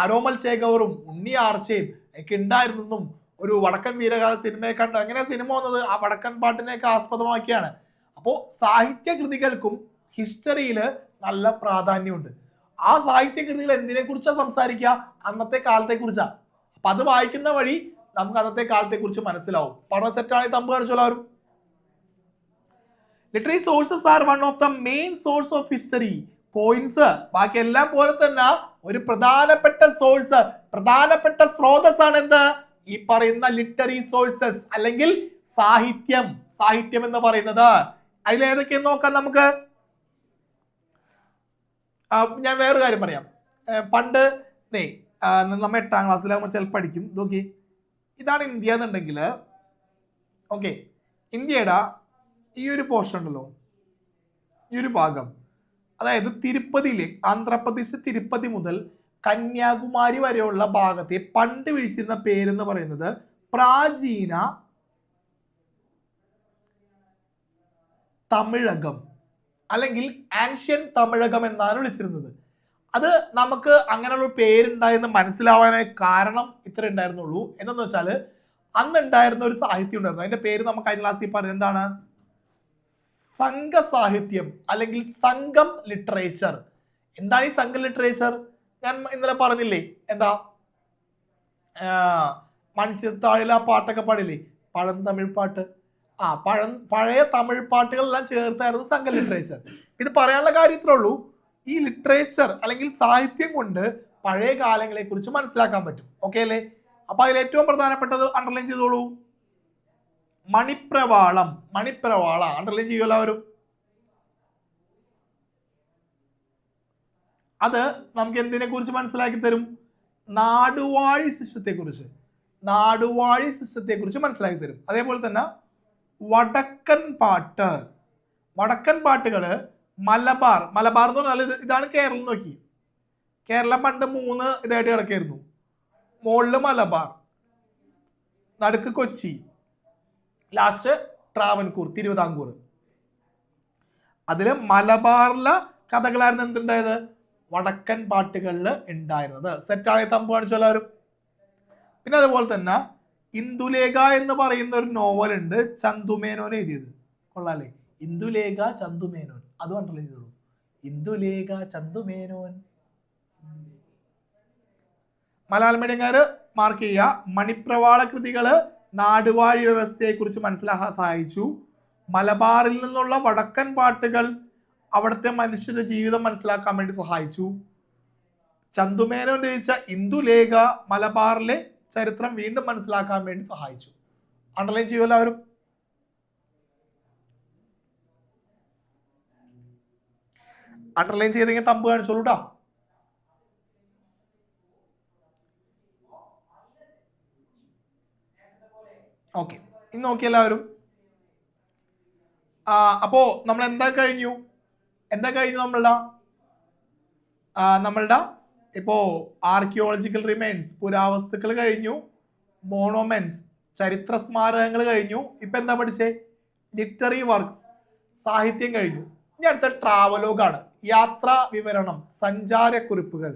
ആരോമൽ ചേകവറും ഉണ്ണി ആർച്ചയും ഒക്കെ ഉണ്ടായിരുന്നെന്നും ഒരു വടക്കൻ വീരഗാഥ സിനിമയെ കണ്ട്. അങ്ങനെ സിനിമ വന്നത് ആ വടക്കൻ പാട്ടിനെയൊക്കെ ആസ്പദമാക്കിയാണ്. അപ്പോൾ സാഹിത്യ കൃതികൾക്കും ഹിസ്റ്ററിയിൽ നല്ല പ്രാധാന്യമുണ്ട്. ആ സാഹിത്യ കൃതികൾ എന്തിനെ കുറിച്ചാണ് സംസാരിക്കുക? അന്നത്തെ കാലത്തെ കുറിച്ചാ. അപ്പൊ അത് വായിക്കുന്ന വഴി നമുക്ക് അന്നത്തെ കാലത്തെ കുറിച്ച് മനസ്സിലാവും. പഠന സെറ്റാണ്. തമ്പ് കാണിച്ചോളാവരും. Literary sources are one of the main source of history. Points ബാക്കി എല്ലാം പോലെ തന്നെ ഒരു പ്രധാനപ്പെട്ട സോഴ്സ്, പ്രധാനപ്പെട്ട സ്രോതസ്സാണ് എന്ത്? ഈ പറയുന്ന ലിറ്റററി സോഴ്സസ് അല്ലെങ്കിൽ സാഹിത്യം. സാഹിത്യം എന്ന് പറയുന്നത് അതിലേതൊക്കെയെന്ന് നോക്കാം നമുക്ക്. ഞാൻ വേറൊരു കാര്യം പറയാം. പണ്ട് നമ്മ 8ാം ക്ലാസ്സിലാകുമ്പോൾ ചിലപ്പോൾ പഠിക്കും. നോക്കി, ഇതാണ് ഇന്ത്യ എന്നുണ്ടെങ്കിൽ, ഓക്കെ, ഇന്ത്യയുടെ ഈ ഒരു പോർഷൻ ഉണ്ടല്ലോ, ഈ ഒരു ഭാഗം, അതായത് തിരുപ്പതിയിലെ ആന്ധ്രാപ്രദേശ് തിരുപ്പതി മുതൽ കന്യാകുമാരി വരെയുള്ള ഭാഗത്തെ പണ്ട് വിളിച്ചിരുന്ന പേരെന്ന് പറയുന്നത് പ്രാചീന തമിഴകം അല്ലെങ്കിൽ ആൻഷ്യൻ തമിഴകം എന്നാണ് വിളിച്ചിരുന്നത്. അത് നമുക്ക് അങ്ങനെയുള്ള പേരുണ്ടായെന്ന് മനസ്സിലാവാനായ കാരണം ഇത്ര ഉണ്ടായിരുന്നുള്ളൂ. എന്താന്ന് വെച്ചാൽ അന്ന് ഉണ്ടായിരുന്ന ഒരു സാഹിത്യം ഉണ്ടായിരുന്നു. അതിന്റെ പേര് നമുക്ക് കഴിഞ്ഞ ക്ലാസ്സിൽ പറഞ്ഞത് എന്താണ്? സംഘ സാഹിത്യം അല്ലെങ്കിൽ സംഘം ലിറ്ററേച്ചർ. എന്താണ് ഈ സംഘം ലിറ്ററേച്ചർ? ഞാൻ ഇന്നലെ പറഞ്ഞില്ലേ, എന്താ മൺചിത്രത്താഴിൽ ആ പാട്ടൊക്കെ പാടില്ലേ, പഴന്തമിഴ് പാട്ട്. പഴയ തമിഴ് പാട്ടുകളെല്ലാം ചേർത്തായിരുന്നു സംഘ ലിറ്ററേച്ചർ. ഇത് പറയാനുള്ള കാര്യം ഇത്രേ ഉള്ളൂ, ഈ ലിറ്ററേച്ചർ അല്ലെങ്കിൽ സാഹിത്യം കൊണ്ട് പഴയ കാലങ്ങളെ കുറിച്ച് മനസ്സിലാക്കാൻ പറ്റും. ഓക്കെ അല്ലേ? അപ്പൊ അതിൽ ഏറ്റവും പ്രധാനപ്പെട്ടത് അണ്ടർലൈൻ ചെയ്തോളൂ, മണിപ്രവാളം. മണിപ്രവാള അണ്ടർലൈൻ ചെയ്യുമല്ലോ എല്ലാവരും. അത് നമുക്ക് എന്തിനെ കുറിച്ച് മനസ്സിലാക്കി തരും? നാടുവാഴി സിസ്റ്റത്തെ കുറിച്ച്. നാടുവാഴി സിസ്റ്റത്തെ കുറിച്ച് മനസ്സിലാക്കി തരും. അതേപോലെ തന്നെ വടക്കൻ പാട്ട്. വടക്കൻ പാട്ടുകള് മലബാർ. മലബാർ എന്ന് പറഞ്ഞാൽ ഇതാണ് കേരളം. നോക്കി, കേരളം പണ്ട് 3 ഇതായിട്ട് കിടക്കായിരുന്നു. മുകളില് മലബാർ, നടുക്ക് കൊച്ചി, ലാസ്റ്റ് ട്രാവൻകൂർ, തിരുവിതാംകൂർ. അതില് മലബാറിലെ കഥകളായിരുന്നു എന്തുണ്ടായത്? വടക്കൻ പാട്ടുകളിൽ ഉണ്ടായിരുന്നത്. സെറ്റായ തമ്പ് കാണിച്ചു എല്ലാവരും. പിന്നെ അതുപോലെ തന്നെ ഇന്ദുലേഖ എന്ന് പറയുന്ന ഒരു നോവൽ ഉണ്ട്, ചന്തുമേനോൻ എഴുതിയത്. കൊള്ളാല്ലേ? ഇന്ദുലേഖ ചന്തുമേനോൻ, അത് അണ്ടർലൈൻ ചെയ്തോളൂ. ഇന്ദുലേഖ ചന്തുമേനോൻ. മലയാളം മീഡിയംകാര് മാർക്ക് ചെയ്യുക. മണിപ്രവാള കൃതികള് നാടുവാഴി വ്യവസ്ഥയെ കുറിച്ച് മനസ്സിലാക്കാൻ സഹായിച്ചു. മലബാറിൽ നിന്നുള്ള വടക്കൻ പാട്ടുകൾ അവിടുത്തെ മനുഷ്യരുടെ ജീവിതം മനസ്സിലാക്കാൻ വേണ്ടി സഹായിച്ചു. ചന്തുമേനോൻ രചിച്ച ഇന്ദുലേഖ മലബാറിലെ ചരിത്രം വീണ്ടും മനസ്സിലാക്കാൻ വേണ്ടി സഹായിച്ചു. അണ്ടർലൈൻ ചെയ്യുമല്ലോ എല്ലാവരും. അണ്ടർലൈൻ ചെയ്തെങ്കിൽ തമ്പ് കാണിച്ചോളൂ കേട്ടോ. ഓക്കെ, ഇനി നോക്കി എല്ലാവരും. അപ്പോ നമ്മൾ എന്താ കഴിഞ്ഞു നമ്മളുടെ ഇപ്പോ ആർക്കിയോളജിക്കൽ റിമൈൻസ്, പുരാവസ്തുക്കൾ കഴിഞ്ഞു. മോണോമെന്റ്സ്, ചരിത്ര സ്മാരകങ്ങൾ കഴിഞ്ഞു. ഇപ്പൊ എന്താ പഠിച്ചേ? ലിറ്റററി വർക്ക്സ്, സാഹിത്യം കഴിഞ്ഞു. ഇനി അടുത്ത ട്രാവലോഗാണ്, യാത്രാ വിവരണം, സഞ്ചാരക്കുറിപ്പുകൾ.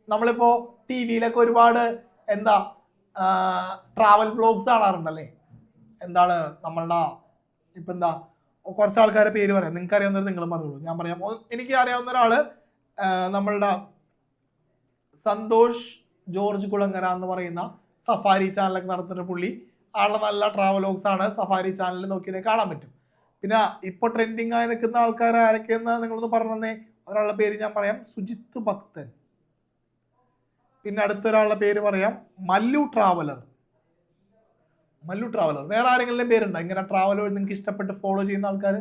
നമ്മളിപ്പോ ടി വിയിലൊക്കെ ഒരുപാട് എന്താ ട്രാവൽ വ്ലോഗ്സ് കാണാറുണ്ടല്ലേ. എന്താണ് നമ്മളുടെ ഇപ്പൊ എന്താ കുറച്ച് ആൾക്കാരെ പേര് പറയാം, നിങ്ങൾക്ക് അറിയാവുന്നത് നിങ്ങൾ പറഞ്ഞോളൂ, ഞാൻ പറയാം. എനിക്ക് അറിയാവുന്ന ഒരാള് നമ്മളുടെ സന്തോഷ് ജോർജ് കുളങ്ങര എന്ന് പറയുന്ന സഫാരി ചാനലൊക്കെ നടത്തുന്ന പുള്ളി. ആളുടെ നല്ല ട്രാവലോഗ്സ് ആണ്, സഫാരി ചാനലിൽ നോക്കിയാൽ കാണാൻ പറ്റും. പിന്നെ ഇപ്പൊ ട്രെൻഡിങ് ആയി നിൽക്കുന്ന ആൾക്കാർ ആരൊക്കെയെന്ന് നിങ്ങളൊന്ന് പറഞ്ഞേ. ഒരാളുടെ പേര് ഞാൻ പറയാം, സുജിത്ത് ഭക്തൻ. പിന്നെ അടുത്തൊരാളുടെ പേര് പറയാം, മല്ലു ട്രാവലർ. വേറെ ആരെങ്കിലും പേരുണ്ടോ ഇങ്ങനെ ട്രാവലർ നിങ്ങൾക്ക് ഇഷ്ടപ്പെട്ട് ഫോളോ ചെയ്യുന്ന ആൾക്കാർ?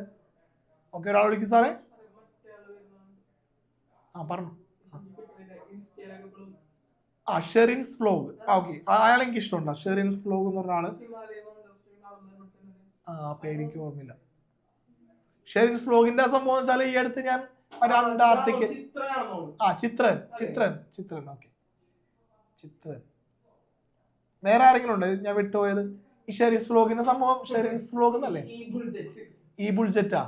ഓക്കെ, ഒരാൾ വിളിക്കും സാറേ. പറഞ്ഞു. ഷെറിൻസ് വ്ലോഗ്. ഓക്കെ, അയാളെ എനിക്ക് ഇഷ്ടമുണ്ടോ? ഷെറിൻസ് വ്ലോഗ് എന്ന് പറഞ്ഞ ആള്. പേര് എനിക്ക് ഓർമ്മയില്ല. ഷെറിൻസ് വ്ലോഗിന്റെ സംഭവം വെച്ചാൽ ഈ അടുത്ത് ഞാൻ ഒരു അന്റാർട്ടിക്ക ചിത്രൻ. ഓക്കെ, ചിത്രൻ. വേറെ ആരെങ്കിലും ഉണ്ട് ഞാൻ വിട്ടുപോയത്? ഈ ഷെറിൻസ് വ്ലോഗിന്റെ സംഭവം ഷെറിൻസ് വ്ലോഗ് എന്നല്ലേ? ഈ ബുൾജെറ്റാ?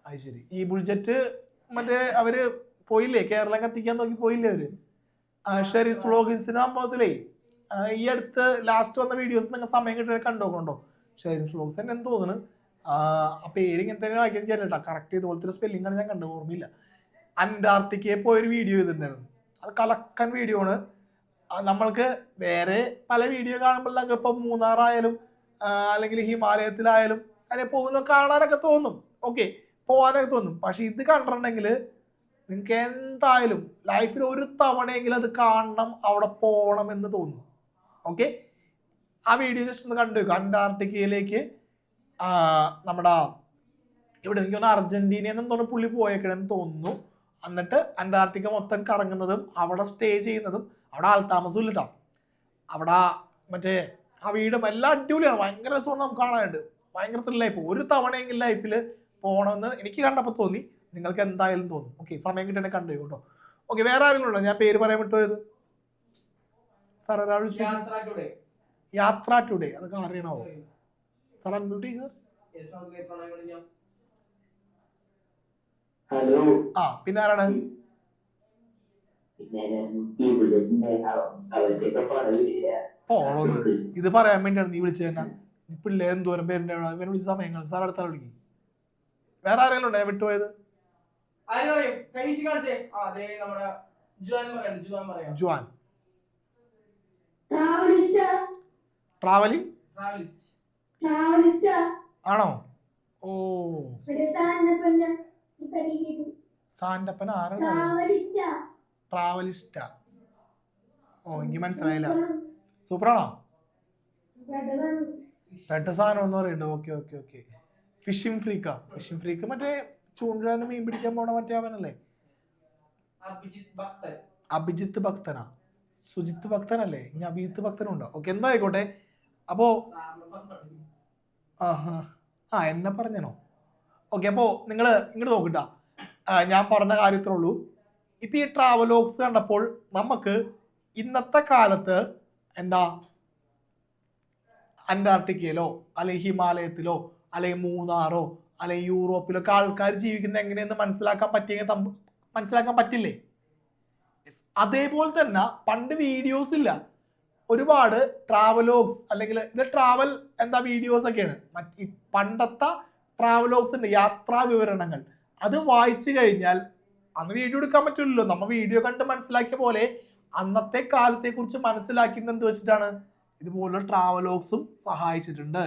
അത് ശരി. ഈ ബുൾജെറ്റ് മറ്റേ അവര് പോയില്ലേ, കേരളം കത്തിക്കാൻ നോക്കി പോയില്ലേ അവര്? ഷെറിൻസ് വ്ലോഗിൻസിന്റെ സംഭവത്തിലേ ഈ അടുത്ത് ലാസ്റ്റ് വന്ന വീഡിയോസ് നിങ്ങൾ സമയം കിട്ടിയ കണ്ടോക്കണ്ടോ? ഷെറിൻസ് വ്ലോഗ്സ് തന്നെ എന്ന് തോന്നുന്നു. ആ പേര് ഇങ്ങനത്തെ വായിക്കാൻ കേട്ടോ, കറക്റ്റ് ഇതുപോലത്തെ ഒരു സ്പെല്ലിംഗ് ആണ് ഞാൻ കണ്ടു, ഓർമ്മയില്ല. അന്റാർട്ടിക്കയിൽ പോയൊരു വീഡിയോ ചെയ്തിട്ടുണ്ടായിരുന്നു. അത് കലക്കൻ വീഡിയോ ആണ്. നമ്മൾക്ക് വേറെ പല വീഡിയോ കാണുമ്പോഴൊക്കെ ഇപ്പൊ മൂന്നാറായാലും അല്ലെങ്കിൽ ഹിമാലയത്തിലായാലും അതിനെ പോകുന്ന കാണാനൊക്കെ തോന്നും. ഓക്കെ, പോകാനൊക്കെ തോന്നും. പക്ഷെ ഇത് കണ്ടിട്ടുണ്ടെങ്കിൽ നിങ്ങൾക്ക് എന്തായാലും ലൈഫിൽ ഒരു തവണയെങ്കിലും അത് കാണണം, അവിടെ പോകണം എന്ന് തോന്നും. ഓക്കെ, ആ വീഡിയോ ജസ്റ്റ് ഒന്ന് കണ്ടു വെക്കുക. അന്റാർട്ടിക്കയിലേക്ക് നമ്മുടെ ഇവിടെ എനിക്ക് തോന്നുന്നു അർജന്റീനയിൽ നിന്നോണ്ട് പുള്ളി പോയേക്കണെന്ന് തോന്നുന്നു. എന്നിട്ട് അന്റാർട്ടിക്ക മൊത്തം കറങ്ങുന്നതും അവിടെ സ്റ്റേ ചെയ്യുന്നതും, അവിടെ ആൾതാമസം ഇല്ല കേട്ടോ. അവിടെ മറ്റേ ആ വീടും എല്ലാം അടിപൊളിയാണ്, ഭയങ്കര രസമാണ് നമുക്ക് കാണാനായിട്ട്. ഭയങ്കര ത്രില്ലായി പോകും. ഒരു തവണയെങ്കിലും ലൈഫിൽ പോകണമെന്ന് എനിക്ക് കണ്ടപ്പോൾ തോന്നി, നിങ്ങൾക്ക് എന്തായാലും തോന്നും. ഓക്കെ, സമയം കിട്ടണേ കണ്ടു കേട്ടോ. ഓക്കെ, വേറെ ആരെങ്കിലും ഉണ്ടോ? ഞാൻ പേര് പറയാൻ വിട്ടുപോയത് സാർ. ഒരാൾ യാത്ര ടുഡേ, അതൊക്കെ അറിയണമോ സാർ? അൺമ്യൂട്ട് ചെയ്ത് പിന്നെ ആരാണ്? പോളോന്ന് ഇത് പറയാൻ വേണ്ടിയാണ് നീ വിളിച്ചത് തന്നെ. പിള്ളേർ എന്തോരം പേരുണ്ട് ഇവനെ വിളിച്ച സമയങ്ങൾ സാർ അടുത്ത വിളിക്കും. വേറെ ആരെങ്കിലും ഉണ്ടോ വിട്ടുപോയത്? ജുവാൻ ട്രാവലിംഗ് ആണോ? ഓ സാന്റപ്പൻ ആരാണ്? ട്രാവലിസ്റ്റ. ഓ എനിക്ക് മനസ്സിലായില്ല. സൂപ്പറാണോ? പെട്ട സാധനം എന്ന് പറയുന്നുണ്ട്. Okay okay okay. Fishing freak മറ്റേ ചൂണ്ടിടാനും മീൻ പിടിക്കാൻ പോണ മറ്റേ അവനല്ലേ? അഭിജിത്ത് ഭക്തനാ? സുജിത്ത് ഭക്തനല്ലേ? ഇനി അഭിജിത്ത് ഭക്തനുണ്ടോ? ഓക്കെ എന്തായിക്കോട്ടെ. അപ്പോ എന്നെ പറഞ്ഞോ? ഓക്കെ അപ്പോ നിങ്ങൾ ഇങ്ങോട്ട് നോക്കട്ട. ഞാൻ പറഞ്ഞ കാര്യത്രേ ഉള്ളൂ. ഇപ്പൊ ഈ ട്രാവലോഗ്സ് കണ്ടപ്പോൾ നമുക്ക് ഇന്നത്തെ കാലത്ത് എന്താ അന്റാർട്ടിക്കയിലോ അല്ലെങ്കിൽ ഹിമാലയത്തിലോ അല്ലെങ്കിൽ മൂന്നാറോ അല്ലെങ്കിൽ യൂറോപ്പിലൊക്കെ ആൾക്കാർ ജീവിക്കുന്നത് എങ്ങനെയെന്ന് മനസ്സിലാക്കാൻ പറ്റില്ലേ? അതേപോലെ തന്നെ പണ്ട് വീഡിയോസ് ഇല്ല, ഒരുപാട് ട്രാവലോഗ്സ് അല്ലെങ്കിൽ ഇത് ട്രാവൽ വീഡിയോസ് ഒക്കെയാണ്. പണ്ടത്തെ ട്രാവലോഗ്സ് ഉണ്ട്, യാത്രാ വിവരണങ്ങൾ. അത് വായിച്ചു കഴിഞ്ഞാൽ അന്ന് വീഡിയോ എടുക്കാൻ പറ്റില്ലല്ലോ. നമ്മ വീഡിയോ കണ്ട് മനസ്സിലാക്കിയ പോലെ അന്നത്തെ കാലത്തെ കുറിച്ച് മനസ്സിലാക്കുന്നത് എന്ത് വെച്ചിട്ടാണ്? ഇതുപോലുള്ള ട്രാവലോഗ്സും സഹായിച്ചിട്ടുണ്ട്,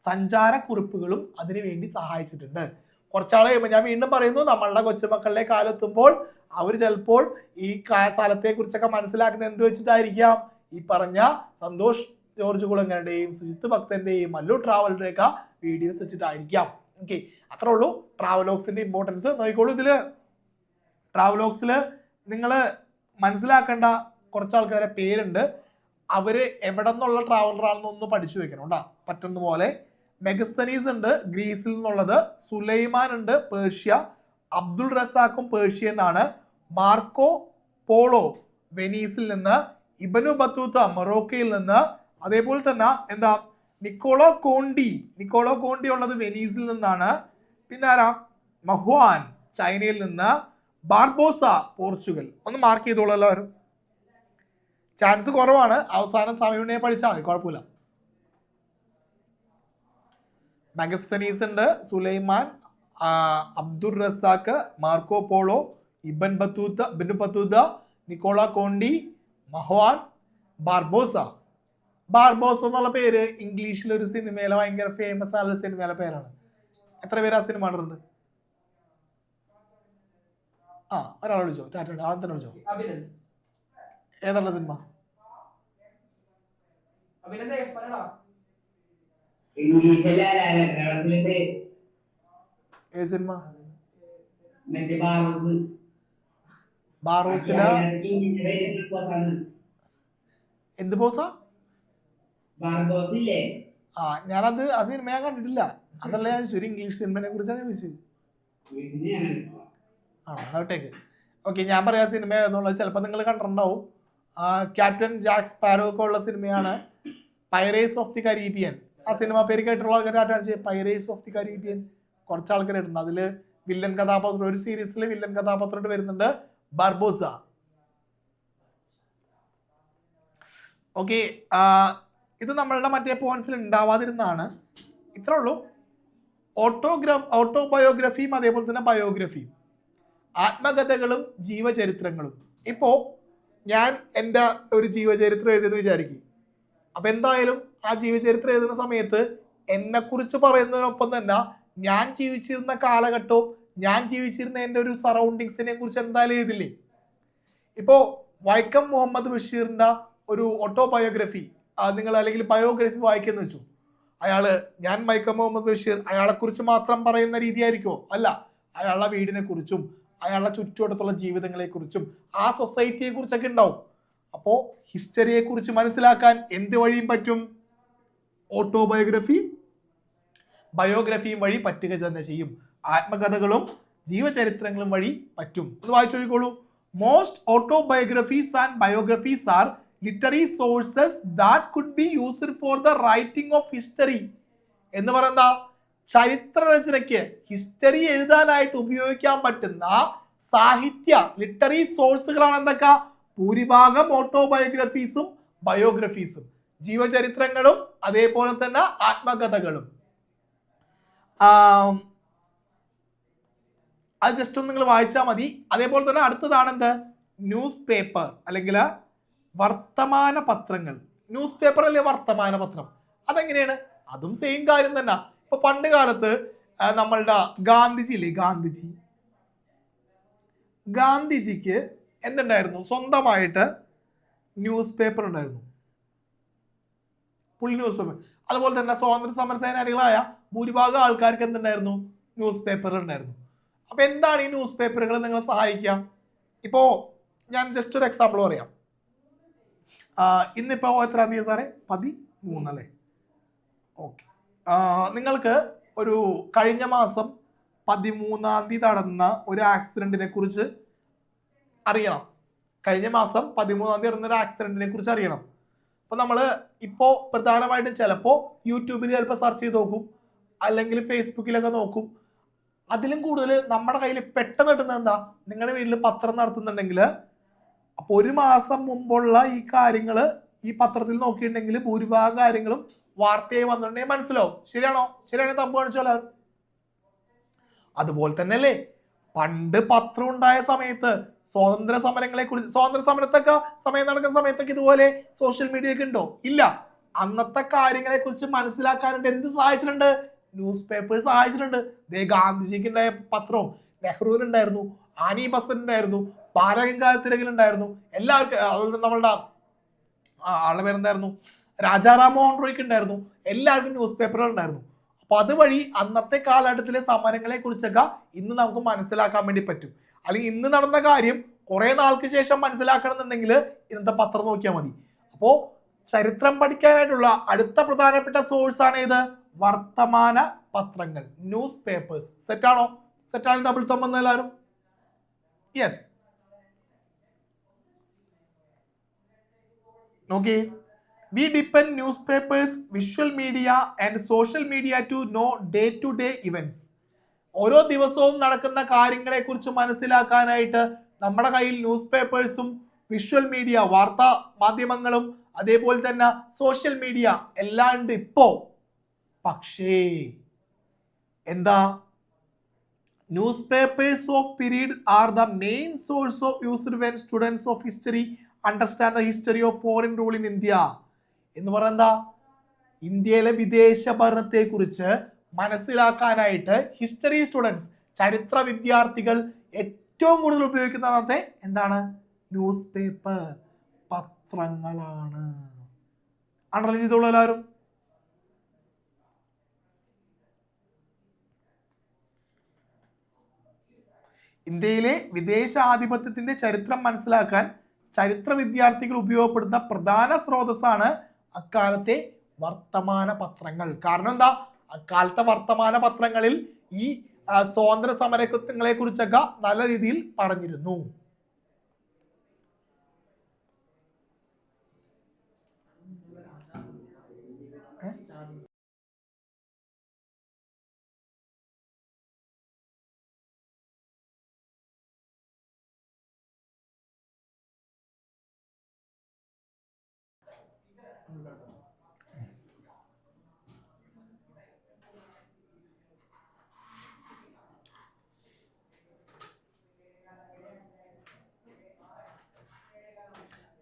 സഞ്ചാരക്കുറിപ്പുകളും അതിനുവേണ്ടി സഹായിച്ചിട്ടുണ്ട്. കുറച്ചാൾ കഴിയുമ്പോൾ ഞാൻ വീണ്ടും പറയുന്നു, നമ്മളുടെ കൊച്ചുമക്കളുടെ കാലെത്തുമ്പോൾ അവർ ചിലപ്പോൾ ഈ സ്ഥലത്തെ കുറിച്ചൊക്കെ മനസ്സിലാക്കുന്നത് എന്ത് വെച്ചിട്ടായിരിക്കാം? ഈ പറഞ്ഞ സന്തോഷ് ജോർജ് കുളങ്ങരയുടെയും സുജിത്ത് ഭക്തന്റെയും മല്ലു ട്രാവലറുടെയൊക്കെ വീഡിയോസ് വെച്ചിട്ടായിരിക്കാം. ഓക്കെ, അത്രേ ഉള്ളൂ ട്രാവലോഗ്സിന്റെ ഇമ്പോർട്ടൻസ്. നോക്കിക്കോളൂ, ഇതില് ട്രാവലോഗ്സിൽ നിങ്ങൾ മനസ്സിലാക്കേണ്ട കുറച്ച് ആൾക്കാരുടെ പേരുണ്ട്. അവര് എവിടെ നിന്നുള്ള ട്രാവലറാണെന്ന് ഒന്ന് പഠിച്ചു വെക്കണം കേട്ടോ, പറ്റുന്ന പോലെ. മെഗസ്തനീസ് ഉണ്ട് ഗ്രീസിൽ നിന്നുള്ളത്, സുലൈമാൻ ഉണ്ട് പേർഷ്യ, അബ്ദുൾ റസാഖും പേർഷ്യ എന്നാണ്, മാർക്കോ പോളോ വെനീസിൽ നിന്ന്, ഇബനു ബത്തൂത്ത മൊറോക്കയിൽ നിന്ന്, അതേപോലെ തന്നെ നിക്കോളോ കോണ്ടി ഉള്ളത് വെനീസിൽ നിന്നാണ്. പിന്നെ ആരാ? മഹ്വാൻ ചൈനയിൽ നിന്ന്, ബാർബോസ പോർച്ചുഗൽ. ഒന്ന് മാർക്ക് ചെയ്തോളൂ എല്ലാവരും, ചാൻസ് കുറവാണ്, അവസാനം സമയം പഠിച്ചാൽ മതി, കുഴപ്പമില്ല. മെഗസ്തനീസ് ഉണ്ട്, Sulaiman, Abdul Razzaq, Marco Polo, Ibn Battuta, Niccolo Conti, Ma Huan, Barbosa എന്നുള്ള പേര് ഇംഗ്ലീഷിൽ ഒരു സിനിമയിലെ ഭയങ്കര ഫേമസ് ആയ സിനിമയിലെ പേരാണ്. എത്ര പേര് ആ സിനിമ കണ്ടിട്ടുണ്ട്? ഒരാൾ വിളിച്ചോ, അവൻ തന്നെ വിളിച്ചോ. ഏതാണ് സിനിമ? ഏത് സിനിമ? എന്ത് ബോസാ? ഞാനത് ആ സിനിമ ഞാൻ കണ്ടിട്ടില്ല, അതല്ല ഞാൻ ചോദിച്ചു. ഇംഗ്ലീഷ് സിനിമയെ കുറിച്ചാണ് ചോദിച്ചത്. ആട്ടേക്ക്. ഓക്കെ, ഞാൻ പറയാ സിനിമ എന്നുള്ളത് ചിലപ്പോൾ നിങ്ങൾ കണ്ടിട്ടുണ്ടാവും. ക്യാപ്റ്റൻ ജാക്ക് സ്പാരോ ഒക്കെ ഉള്ള സിനിമയാണ് പൈറേറ്റ്സ് ഓഫ് ദി കരീബിയൻ. ആ സിനിമ പേര് കേട്ടുള്ള ആൾക്കാർ പൈറേറ്റ്സ് ഓഫ് ദി കരീബിയൻ കുറച്ച് ആൾക്കാരുണ്ട്. അതിൽ വില്ലൻ കഥാപാത്രം, ഒരു സീരീസിൽ വില്ലൻ കഥാപാത്രമായിട്ട് വരുന്നുണ്ട് ബാർബോസ. ഓക്കെ, ഇത് നമ്മളുടെ മറ്റേ പോയിന്റ്സിൽ ഉണ്ടാവാതിരുന്നാണ്. ഇത്രേ ഉള്ളൂ. ഓട്ടോബയോഗ്രഫിയും അതേപോലെ തന്നെ ബയോഗ്രഫിയും, ആത്മകഥകളും ജീവചരിത്രങ്ങളും. ഇപ്പോൾ ഞാൻ എൻ്റെ ഒരു ജീവചരിത്രം എഴുതിയെന്ന് വിചാരിക്കും. അപ്പം എന്തായാലും ആ ജീവചരിത്രം എഴുതുന്ന സമയത്ത് എന്നെക്കുറിച്ച് പറയുന്നതിനൊപ്പം തന്നെ ഞാൻ ജീവിച്ചിരുന്ന കാലഘട്ടവും ഞാൻ ജീവിച്ചിരുന്ന എൻ്റെ ഒരു സറൗണ്ടിങ്സിനെ കുറിച്ച് എന്തായാലും എഴുതില്ലേ. ഇപ്പോൾ വൈക്കം മുഹമ്മദ് ബഷീറിൻ്റെ ഒരു ഓട്ടോബയോഗ്രഫി നിങ്ങൾ അല്ലെങ്കിൽ ബയോഗ്രഫി വായിക്കുന്നു വെച്ചു, ഞാൻ വൈക്കം മുഹമ്മദ് ബഷീർ അയാളെക്കുറിച്ച് മാത്രം പറയുന്ന രീതിയായിരിക്കുമോ? അല്ല, അയാളുടെ വീടിനെ കുറിച്ചും അയാളുടെ ചുറ്റുവട്ടത്തുള്ള ജീവിതങ്ങളെ കുറിച്ചും ആ സൊസൈറ്റിയെ കുറിച്ചൊക്കെ ഉണ്ടാവും. അപ്പോൾ ഹിസ്റ്ററിയെ കുറിച്ച് മനസ്സിലാക്കാൻ എന്ത് വഴിയും പറ്റും? ഓട്ടോബയോഗ്രഫി ബയോഗ്രഫിയും വഴി പറ്റുക തന്നെ ചെയ്യും. ആത്മകഥകളും ജീവചരിത്രങ്ങളും വഴി പറ്റും. ഒന്ന് വായിച്ചു നോക്കിക്കോളൂ. Most autobiographies and biographies are literary sources that could be used for the writing of history. എന്ന് പറയുന്ന ചരിത്ര രചനയ്ക്ക്, ഹിസ്റ്ററി എഴുതാനായിട്ട് ഉപയോഗിക്കാൻ പറ്റുന്ന സാഹിത്യ ലിറ്റററി സോഴ്സുകളാണ് എന്തൊക്കെ? ഭൂരിഭാഗം ഓട്ടോബയോഗ്രഫീസും ബയോഗ്രഫീസും, ജീവചരിത്രങ്ങളും അതേപോലെ തന്നെ ആത്മകഥകളും. അത് ജസ്റ്റ് ഒന്ന് നിങ്ങൾ വായിച്ചാൽ മതി. അതേപോലെ തന്നെ അടുത്തതാണ് എന്ത്, ന്യൂസ് പേപ്പർ അല്ലെങ്കിൽ വർത്തമാന പത്രങ്ങൾ. ന്യൂസ് പേപ്പർ അല്ലെ വർത്തമാന പത്രം, അതെങ്ങനെയാണ്? അതും സെയിം കാര്യം തന്നെ. ഇപ്പൊ പണ്ട് കാലത്ത് നമ്മളുടെ ഗാന്ധിജി ഇല്ലേ, ഗാന്ധിജിക്ക് എന്തുണ്ടായിരുന്നു? സ്വന്തമായിട്ട് ന്യൂസ് പേപ്പർ ഉണ്ടായിരുന്നു, പുള്ളി ന്യൂസ് പേപ്പർ. അതുപോലെ തന്നെ സ്വാതന്ത്ര്യ സമര സേനാനികളായ ഭൂരിഭാഗം ആൾക്കാർക്ക് എന്തുണ്ടായിരുന്നു? ന്യൂസ് പേപ്പർ ഉണ്ടായിരുന്നു. അപ്പൊ എന്താണ് ഈ ന്യൂസ് പേപ്പറുകൾ നിങ്ങളെ സഹായിക്കാം? ഇപ്പോ ഞാൻ ജസ്റ്റ് ഒരു എക്സാമ്പിൾ പറയാം. ഇന്നിപ്പോ എത്രാം തീയതി സാറേ? 13 അല്ലേ? ഓക്കെ. നിങ്ങൾക്ക് ഒരു കഴിഞ്ഞ മാസം 13-ാം തീയതി നടന്ന ഒരു ആക്സിഡന്റിനെ കുറിച്ച് അറിയണം. കഴിഞ്ഞ മാസം 13-ാം തീയതി നടന്ന ഒരു ആക്സിഡന്റിനെ കുറിച്ച് അറിയണം. അപ്പൊ നമ്മൾ ഇപ്പോൾ പ്രധാനമായിട്ടും ചിലപ്പോൾ യൂട്യൂബിൽ ചിലപ്പോൾ സെർച്ച് ചെയ്ത് നോക്കും, അല്ലെങ്കിൽ ഫേസ്ബുക്കിലൊക്കെ നോക്കും. അതിലും കൂടുതൽ നമ്മുടെ കയ്യിൽ പെട്ടെന്ന് കിട്ടുന്നത് എന്താ? നിങ്ങളുടെ വീട്ടിൽ പത്രം നടത്തുന്നുണ്ടെങ്കിൽ അപ്പൊ ഒരു മാസം മുമ്പുള്ള ഈ കാര്യങ്ങൾ ഈ പത്രത്തിൽ നോക്കിയിട്ടുണ്ടെങ്കിൽ ഭൂരിഭാഗം കാര്യങ്ങളും വാർത്തയായി വന്നിട്ടുണ്ടെങ്കിൽ മനസ്സിലാവും. ശരിയാണോ? ശരിയാണെങ്കിൽ തമ്പ് കാണിച്ചോളാം. അതുപോലെ തന്നെ അല്ലേ പണ്ട് പത്രം ഉണ്ടായ സമയത്ത് സ്വാതന്ത്ര്യ സമരങ്ങളെ കുറിച്ച്, സ്വാതന്ത്ര്യ സമരത്തൊക്കെ സമയം നടക്കുന്ന സമയത്തൊക്കെ ഇതുപോലെ സോഷ്യൽ മീഡിയ ഒക്കെ ഉണ്ടോ? ഇല്ല. അന്നത്തെ കാര്യങ്ങളെ കുറിച്ച് മനസ്സിലാക്കാനായിട്ട് എന്ത് സഹായിച്ചിട്ടുണ്ട്? ന്യൂസ് പേപ്പേഴ്സ് സഹായിച്ചിട്ടുണ്ട്. ഗാന്ധിജിക്ക് ഉണ്ടായ പത്രവും നെഹ്റുവിനുണ്ടായിരുന്നു, ആനി ബസന്റിനുണ്ടായിരുന്നു, ബാലഗംഗാധരത്തിലകിലുണ്ടായിരുന്നു, എല്ലാവർക്കും. അതുപോലെ നമ്മളുടെ ആളുടെ പേരെന്തായിരുന്നു? രാജാറാം മോഹൻ റോയ്ക്ക് ഉണ്ടായിരുന്നു. എല്ലാവർക്കും ന്യൂസ് പേപ്പറുകൾ ഉണ്ടായിരുന്നു. അപ്പൊ അതുവഴി അന്നത്തെ കാലഘട്ടത്തിലെ സമരങ്ങളെ കുറിച്ചൊക്കെ ഇന്ന് നമുക്ക് മനസ്സിലാക്കാൻ വേണ്ടി പറ്റും. അല്ലെങ്കിൽ ഇന്ന് നടന്ന കാര്യം കുറെ നാൾക്ക് ശേഷം മനസ്സിലാക്കണം എന്നുണ്ടെങ്കിൽ ഇന്നത്തെ പത്രം നോക്കിയാൽ മതി. അപ്പോ ചരിത്രം പഠിക്കാനായിട്ടുള്ള അടുത്ത പ്രധാനപ്പെട്ട സോഴ്സ് ആണ് ഏത്? വർത്തമാന പത്രങ്ങൾ, ന്യൂസ് പേപ്പേഴ്സ്. സെറ്റാണോ? സെറ്റാണ്. ഡബിൾ തമ്പ് എല്ലാവരും? യെസ്. നോക്കി, we depend newspapers, visual media and social media to know day-to-day events. ഓരോ ദിവസവും നടക്കുന്ന കാര്യങ്ങളെ കുറിച്ച് മനസ്സിലാക്കാനായിട്ട് നമ്മുടെ കയ്യിൽ ന്യൂസ് പേപ്പേഴ്സും വിഷ്വൽ മീഡിയ വാർത്താ മാധ്യമങ്ങളും അതേപോലെ തന്നെ സോഷ്യൽ മീഡിയ എല്ലാം ഉണ്ട് ഇപ്പോ. പക്ഷേ എന്താ? News papers of period are the main source of used when students of history understand the history of foreign rule in India. എന്ന് പറയുന്ന ഇന്ത്യയിലെ വിദേശ ഭരണത്തെ കുറിച്ച് മനസ്സിലാക്കാനായിട്ട് ഹിസ്റ്ററി സ്റ്റുഡൻസ്, ചരിത്ര വിദ്യാർത്ഥികൾ ഏറ്റവും കൂടുതൽ ഉപയോഗിക്കുന്നത് എന്താണ്? News paper, പത്രങ്ങളാണ്. അണ്ടർലൈൻ ചെയ്തോളൂ എല്ലാവരും. ഇന്ത്യയിലെ വിദേശാധിപത്യത്തിന്റെ ചരിത്രം മനസ്സിലാക്കാൻ ചരിത്ര വിദ്യാർത്ഥികൾ ഉപയോഗപ്പെടുന്ന പ്രധാന സ്രോതസ്സാണ് അക്കാലത്തെ വർത്തമാന പത്രങ്ങൾ. കാരണം എന്താ? അക്കാലത്തെ വർത്തമാന പത്രങ്ങളിൽ ഈ സ്വാതന്ത്ര്യ സമരങ്ങളെ കുറിച്ചൊക്കെ നല്ല രീതിയിൽ പറഞ്ഞിരുന്നു.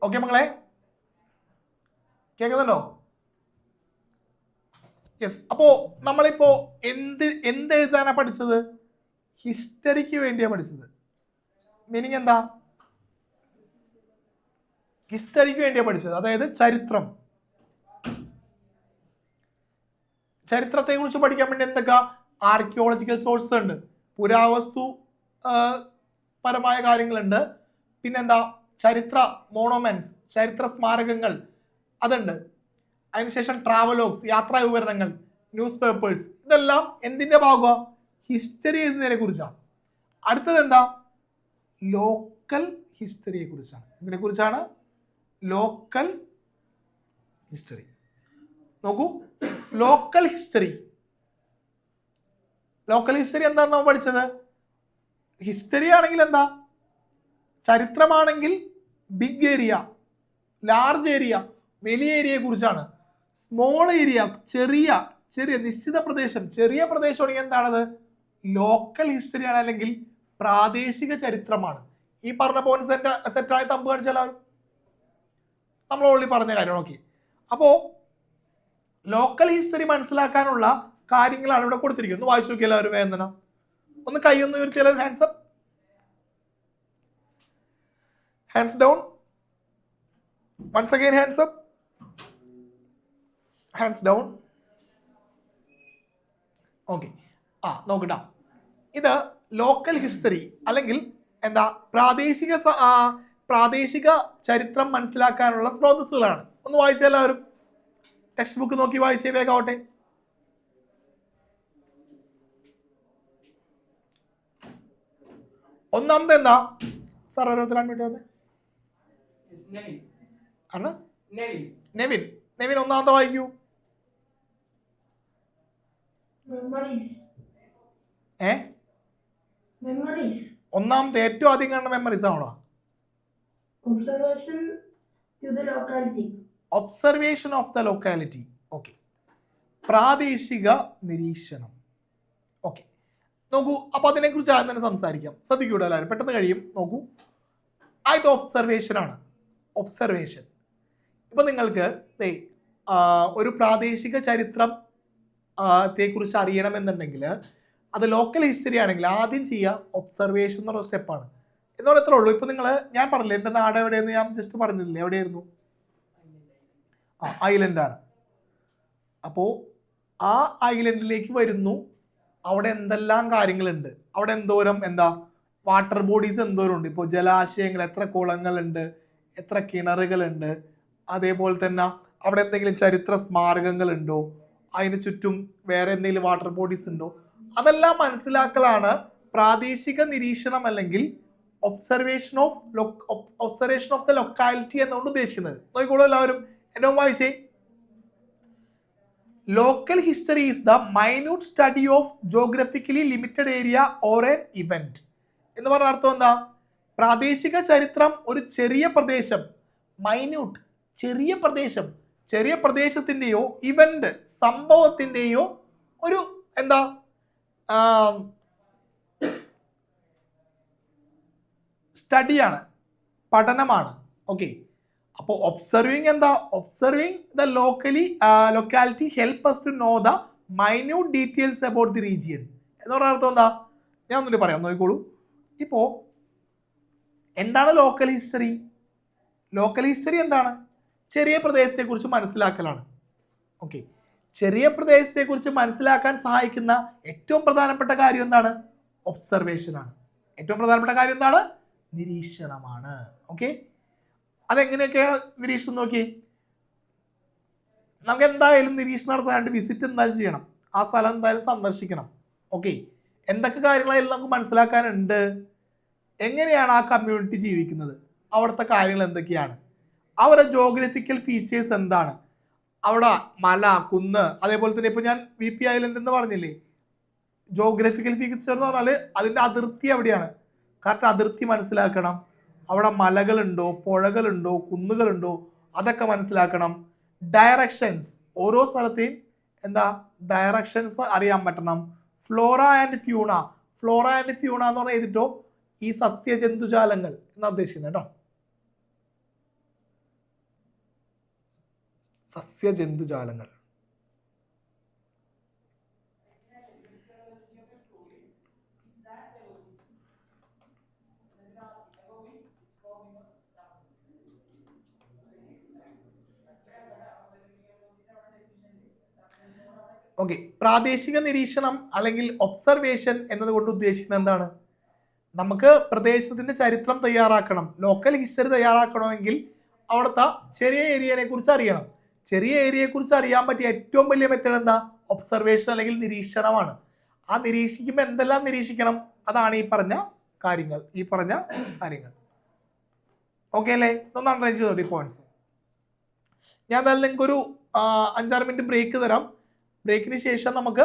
ഓക്കെ മക്കളെ, കേൾക്കുന്നുണ്ടോ? യെസ്. അപ്പോ നമ്മളിപ്പോ എന്ത് എഴുതാനാ പഠിച്ചത്? ഹിസ്റ്ററിക്ക് വേണ്ടിയാ പഠിച്ചത്. മീനിങ് എന്താ? ഹിസ്റ്ററിക്ക് വേണ്ടിയാ പഠിച്ചത്. അതായത് ചരിത്രത്തെ കുറിച്ച് പഠിക്കാൻ വേണ്ടി എന്തൊക്കെ ആർക്കിയോളജിക്കൽ സോഴ്സ് ഉണ്ട്, പുരാവസ്തു പരമായ കാര്യങ്ങളുണ്ട്, പിന്നെന്താ ചരിത്ര മോണോമെന്റ്സ്, ചരിത്ര സ്മാരകങ്ങൾ അതുണ്ട്. അതിനുശേഷം ട്രാവലോഗ്സ്, യാത്രാ വിവരണങ്ങൾ, ന്യൂസ് പേപ്പേഴ്സ്. ഇതെല്ലാം എന്തിന്റെ ഭാഗമാണ്? ഹിസ്റ്ററി എഴുതുന്നതിനെ കുറിച്ചാണ്. അടുത്തത് എന്താ? ലോക്കൽ ഹിസ്റ്ററിയെ കുറിച്ചാണ്. ഇതിനെ കുറിച്ചാണ് ലോക്കൽ ഹിസ്റ്ററി. നോക്കൂ, ലോക്കൽ ഹിസ്റ്ററി എന്താണ് നമ്മൾ പഠിച്ചത്? ഹിസ്റ്ററി ആണെങ്കിൽ എന്താ? ചരിത്രമാണെങ്കിൽ ബിഗ് ഏരിയ, ലാർജ് ഏരിയ, വലിയ ഏരിയയെ കുറിച്ചാണ്. സ്മോൾ ഏരിയ, ചെറിയ ചെറിയ നിശ്ചിത പ്രദേശം, ചെറിയ പ്രദേശമാണെങ്കിൽ എന്താണത്? ലോക്കൽ ഹിസ്റ്ററിയാണ്, അല്ലെങ്കിൽ പ്രാദേശിക ചരിത്രമാണ്. ഈ പറഞ്ഞ പോയിന്റ് സെറ്റായി തമ്പ് കാണിച്ചാൽ നമ്മൾ ഓൾറെഡി പറഞ്ഞ കാര്യം. ഓക്കെ, അപ്പോ ലോക്കൽ ഹിസ്റ്ററി മനസ്സിലാക്കാനുള്ള കാര്യങ്ങളാണ് ഇവിടെ കൊടുത്തിരിക്കുന്നത്. വായിച്ചു നോക്കിയാൽ എല്ലാവരും വേദന ഒന്ന് കൈ ഒന്ന് ഉയർത്തിയാൽ hands up, hands down, once again hands up, hands down. Okay, നോക്കട്ടാ, ഇത് ലോക്കൽ ഹിസ്റ്ററി അല്ലെങ്കിൽ എന്താ പ്രാദേശിക ചരിത്രം മനസ്സിലാക്കാനുള്ള സ്രോതസ്സുകളാണ്. ഒന്ന് വായിച്ചാൽ എല്ലാവരും ടെക്സ്റ്റ് ബുക്ക് നോക്കി വായിച്ചേ, വേഗാവട്ടെ. ഒന്നാമത്തെ എന്താ സാർ? ഓരോരുത്തർ അഡ്മിറ്റ് വന്നേ. നെവിൻ, നെവിൻ ഒന്നാമത്തെ വായിക്കൂ. ഒന്നാമത്തെ ഏറ്റവും ആദ്യം കാണുന്ന മെമ്മറീസ് ആണോ? Observation of the locality. Okay, പ്രാദേശിക നിരീക്ഷണം. ഓക്കെ, നോക്കൂ, അപ്പൊ അതിനെ കുറിച്ച് ആദ്യം തന്നെ സംസാരിക്കാം. ശ്രദ്ധിക്കൂടെ എല്ലാവരും, പെട്ടെന്ന് കഴിയും. നോക്കൂ, ആദ്യത്തെ ഒബ്സർവേഷൻ ആണ്. ഒബ്സർവേഷൻ. ഇപ്പൊ നിങ്ങൾക്ക് ഒരു പ്രാദേശിക ചരിത്രത്തെ കുറിച്ച് അറിയണമെന്നുണ്ടെങ്കിൽ അത് ലോക്കൽ ഹിസ്റ്ററി ആണെങ്കിൽ ആദ്യം ചെയ്യുക ഒബ്സർവേഷൻ എന്നുള്ള സ്റ്റെപ്പാണ്. എന്നോട് എത്ര ഉള്ളൂ. ഇപ്പൊ ഞാൻ പറഞ്ഞില്ലേ എൻ്റെ നാട് എവിടെയെന്ന് ഞാൻ ജസ്റ്റ് പറഞ്ഞില്ലേ, എവിടെയായിരുന്നു? ഐലൻഡാണ്. അപ്പോൾ ആ ഐലൻഡിലേക്ക് വരുന്നു, അവിടെ എന്തെല്ലാം കാര്യങ്ങളുണ്ട്, അവിടെ എന്തോരം വാട്ടർ ബോഡീസ് എന്തോരം ഉണ്ട്. ഇപ്പോൾ ജലാശയങ്ങൾ, എത്ര കുളങ്ങളുണ്ട്, എത്ര കിണറുകളുണ്ട്, അതേപോലെ തന്നെ അവിടെ എന്തെങ്കിലും ചരിത്ര സ്മാരകങ്ങളുണ്ടോ, അതിന് ചുറ്റും വേറെ എന്തെങ്കിലും വാട്ടർ ബോഡീസ് ഉണ്ടോ, അതെല്ലാം മനസ്സിലാക്കലാണ് പ്രാദേശിക നിരീക്ഷണം അല്ലെങ്കിൽ ഒബ്സർവേഷൻ ഓഫ് ദ ലൊക്കാലിറ്റി എന്നുകൊണ്ട് ഉദ്ദേശിക്കുന്നത്. നോക്കിക്കോളൂ എല്ലാവരും, എന്നെ വായിച്ചേ. Local history is the minute study of geographically limited area or N event. എന്ന് പറഞ്ഞ അർത്ഥം എന്താ? പ്രാദേശിക ചരിത്രം ഒരു ചെറിയ പ്രദേശം, മൈന്യൂട്ട് ചെറിയ പ്രദേശം, ചെറിയ പ്രദേശത്തിന്റെയോ ഇവന്റ് സംഭവത്തിന്റെയോ ഒരു സ്റ്റഡിയാണ്, പഠനമാണ്. ഓക്കെ, അപ്പോൾ observing observing the locality help us to know the minute details about the region. എന്ന് പറഞ്ഞ അർത്ഥം എന്താ? ഞാൻ ഒന്നുകൂടി പറയാം, നോക്കിക്കോളൂ. ഇപ്പോ എന്താണ് ലോക്കൽ ഹിസ്റ്ററി? ലോക്കൽ ഹിസ്റ്ററി എന്താണ്? ചെറിയ പ്രദേശത്തെ കുറിച്ച് മനസ്സിലാക്കലാണ്. ഓക്കെ, ചെറിയ പ്രദേശത്തെ കുറിച്ച് മനസ്സിലാക്കാൻ സഹായിക്കുന്ന ഏറ്റവും പ്രധാനപ്പെട്ട കാര്യം എന്താണ്? ഒബ്സർവേഷൻ ആണ്. ഏറ്റവും പ്രധാനപ്പെട്ട കാര്യം എന്താണ്? നിരീക്ഷണമാണ്. ഓക്കെ, അതെങ്ങനെയൊക്കെയാണ് നിരീക്ഷണം? നോക്കി, നമുക്ക് എന്തായാലും നിരീക്ഷണം നടത്താനായിട്ട് വിസിറ്റ് എന്തായാലും ചെയ്യണം, ആ സ്ഥലം എന്തായാലും സന്ദർശിക്കണം. ഓക്കെ, എന്തൊക്കെ കാര്യങ്ങളായാലും നമുക്ക് മനസ്സിലാക്കാനുണ്ട്. എങ്ങനെയാണ് ആ കമ്മ്യൂണിറ്റി ജീവിക്കുന്നത്, അവിടുത്തെ കാര്യങ്ങൾ എന്തൊക്കെയാണ്, അവരുടെ ജോഗ്രഫിക്കൽ ഫീച്ചേഴ്സ് എന്താണ്, അവിടെ മല, കുന്ന്, അതേപോലെ തന്നെ ഇപ്പൊ ഞാൻ VP ഐലൻഡ് എന്ന് പറഞ്ഞില്ലേ, ജോഗ്രഫിക്കൽ ഫീച്ചർ എന്ന് പറഞ്ഞാൽ അതിന്റെ അതിർത്തി എവിടെയാണ്, കറക്റ്റ് അതിർത്തി മനസ്സിലാക്കണം. അവിടെ മലകളുണ്ടോ, പുഴകളുണ്ടോ, കുന്നുകളുണ്ടോ, അതൊക്കെ മനസ്സിലാക്കണം. ഡയറക്ഷൻസ്, ഓരോ സ്ഥലത്തെയും ഡയറക്ഷൻസ് അറിയാൻ പറ്റണം. ഫ്ലോറ ആൻഡ് ഫ്യൂണ എന്ന് പറഞ്ഞാൽ എഴുതിട്ടോ, ഈ സസ്യജന്തുജാലങ്ങൾ എന്നാ ഉദ്ദേശിക്കുന്നത് കേട്ടോ, സസ്യജന്തുജാലങ്ങൾ. ഓക്കെ, പ്രാദേശിക നിരീക്ഷണം അല്ലെങ്കിൽ ഒബ്സർവേഷൻ എന്നതുകൊണ്ട് ഉദ്ദേശിക്കുന്നത് എന്താണ്? നമുക്ക് പ്രദേശത്തിന്റെ ചരിത്രം തയ്യാറാക്കണം, ലോക്കൽ ഹിസ്റ്ററി തയ്യാറാക്കണമെങ്കിൽ അവിടുത്തെ ചെറിയ ഏരിയയെ കുറിച്ച് അറിയണം. ചെറിയ ഏരിയയെ കുറിച്ച് അറിയാൻ പറ്റിയ ഏറ്റവും വലിയ മെത്തേഡ് എന്താ? ഒബ്സർവേഷൻ അല്ലെങ്കിൽ നിരീക്ഷണമാണ്. ആ നിരീക്ഷിക്കുമ്പോൾ എന്തെല്ലാം നിരീക്ഷിക്കണം? അതാണ് ഈ പറഞ്ഞ കാര്യങ്ങൾ. ഓക്കെ അല്ലേ? ഒന്ന് അണ്ടർലൈൻ ചെയ്തോട്ടെ പോയിന്റ്സ്. ഞാൻ എന്തായാലും നിങ്ങൾക്ക് ഒരു 5-6 മിനിറ്റ് ബ്രേക്ക് തരാം. ബ്രേക്കിന് ശേഷം നമുക്ക്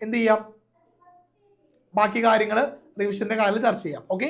എന്ത് ചെയ്യാം? ബാക്കി കാര്യങ്ങൾ റിവിഷന്റെ കാര്യം ചർച്ച ചെയ്യാം. ഓക്കെ.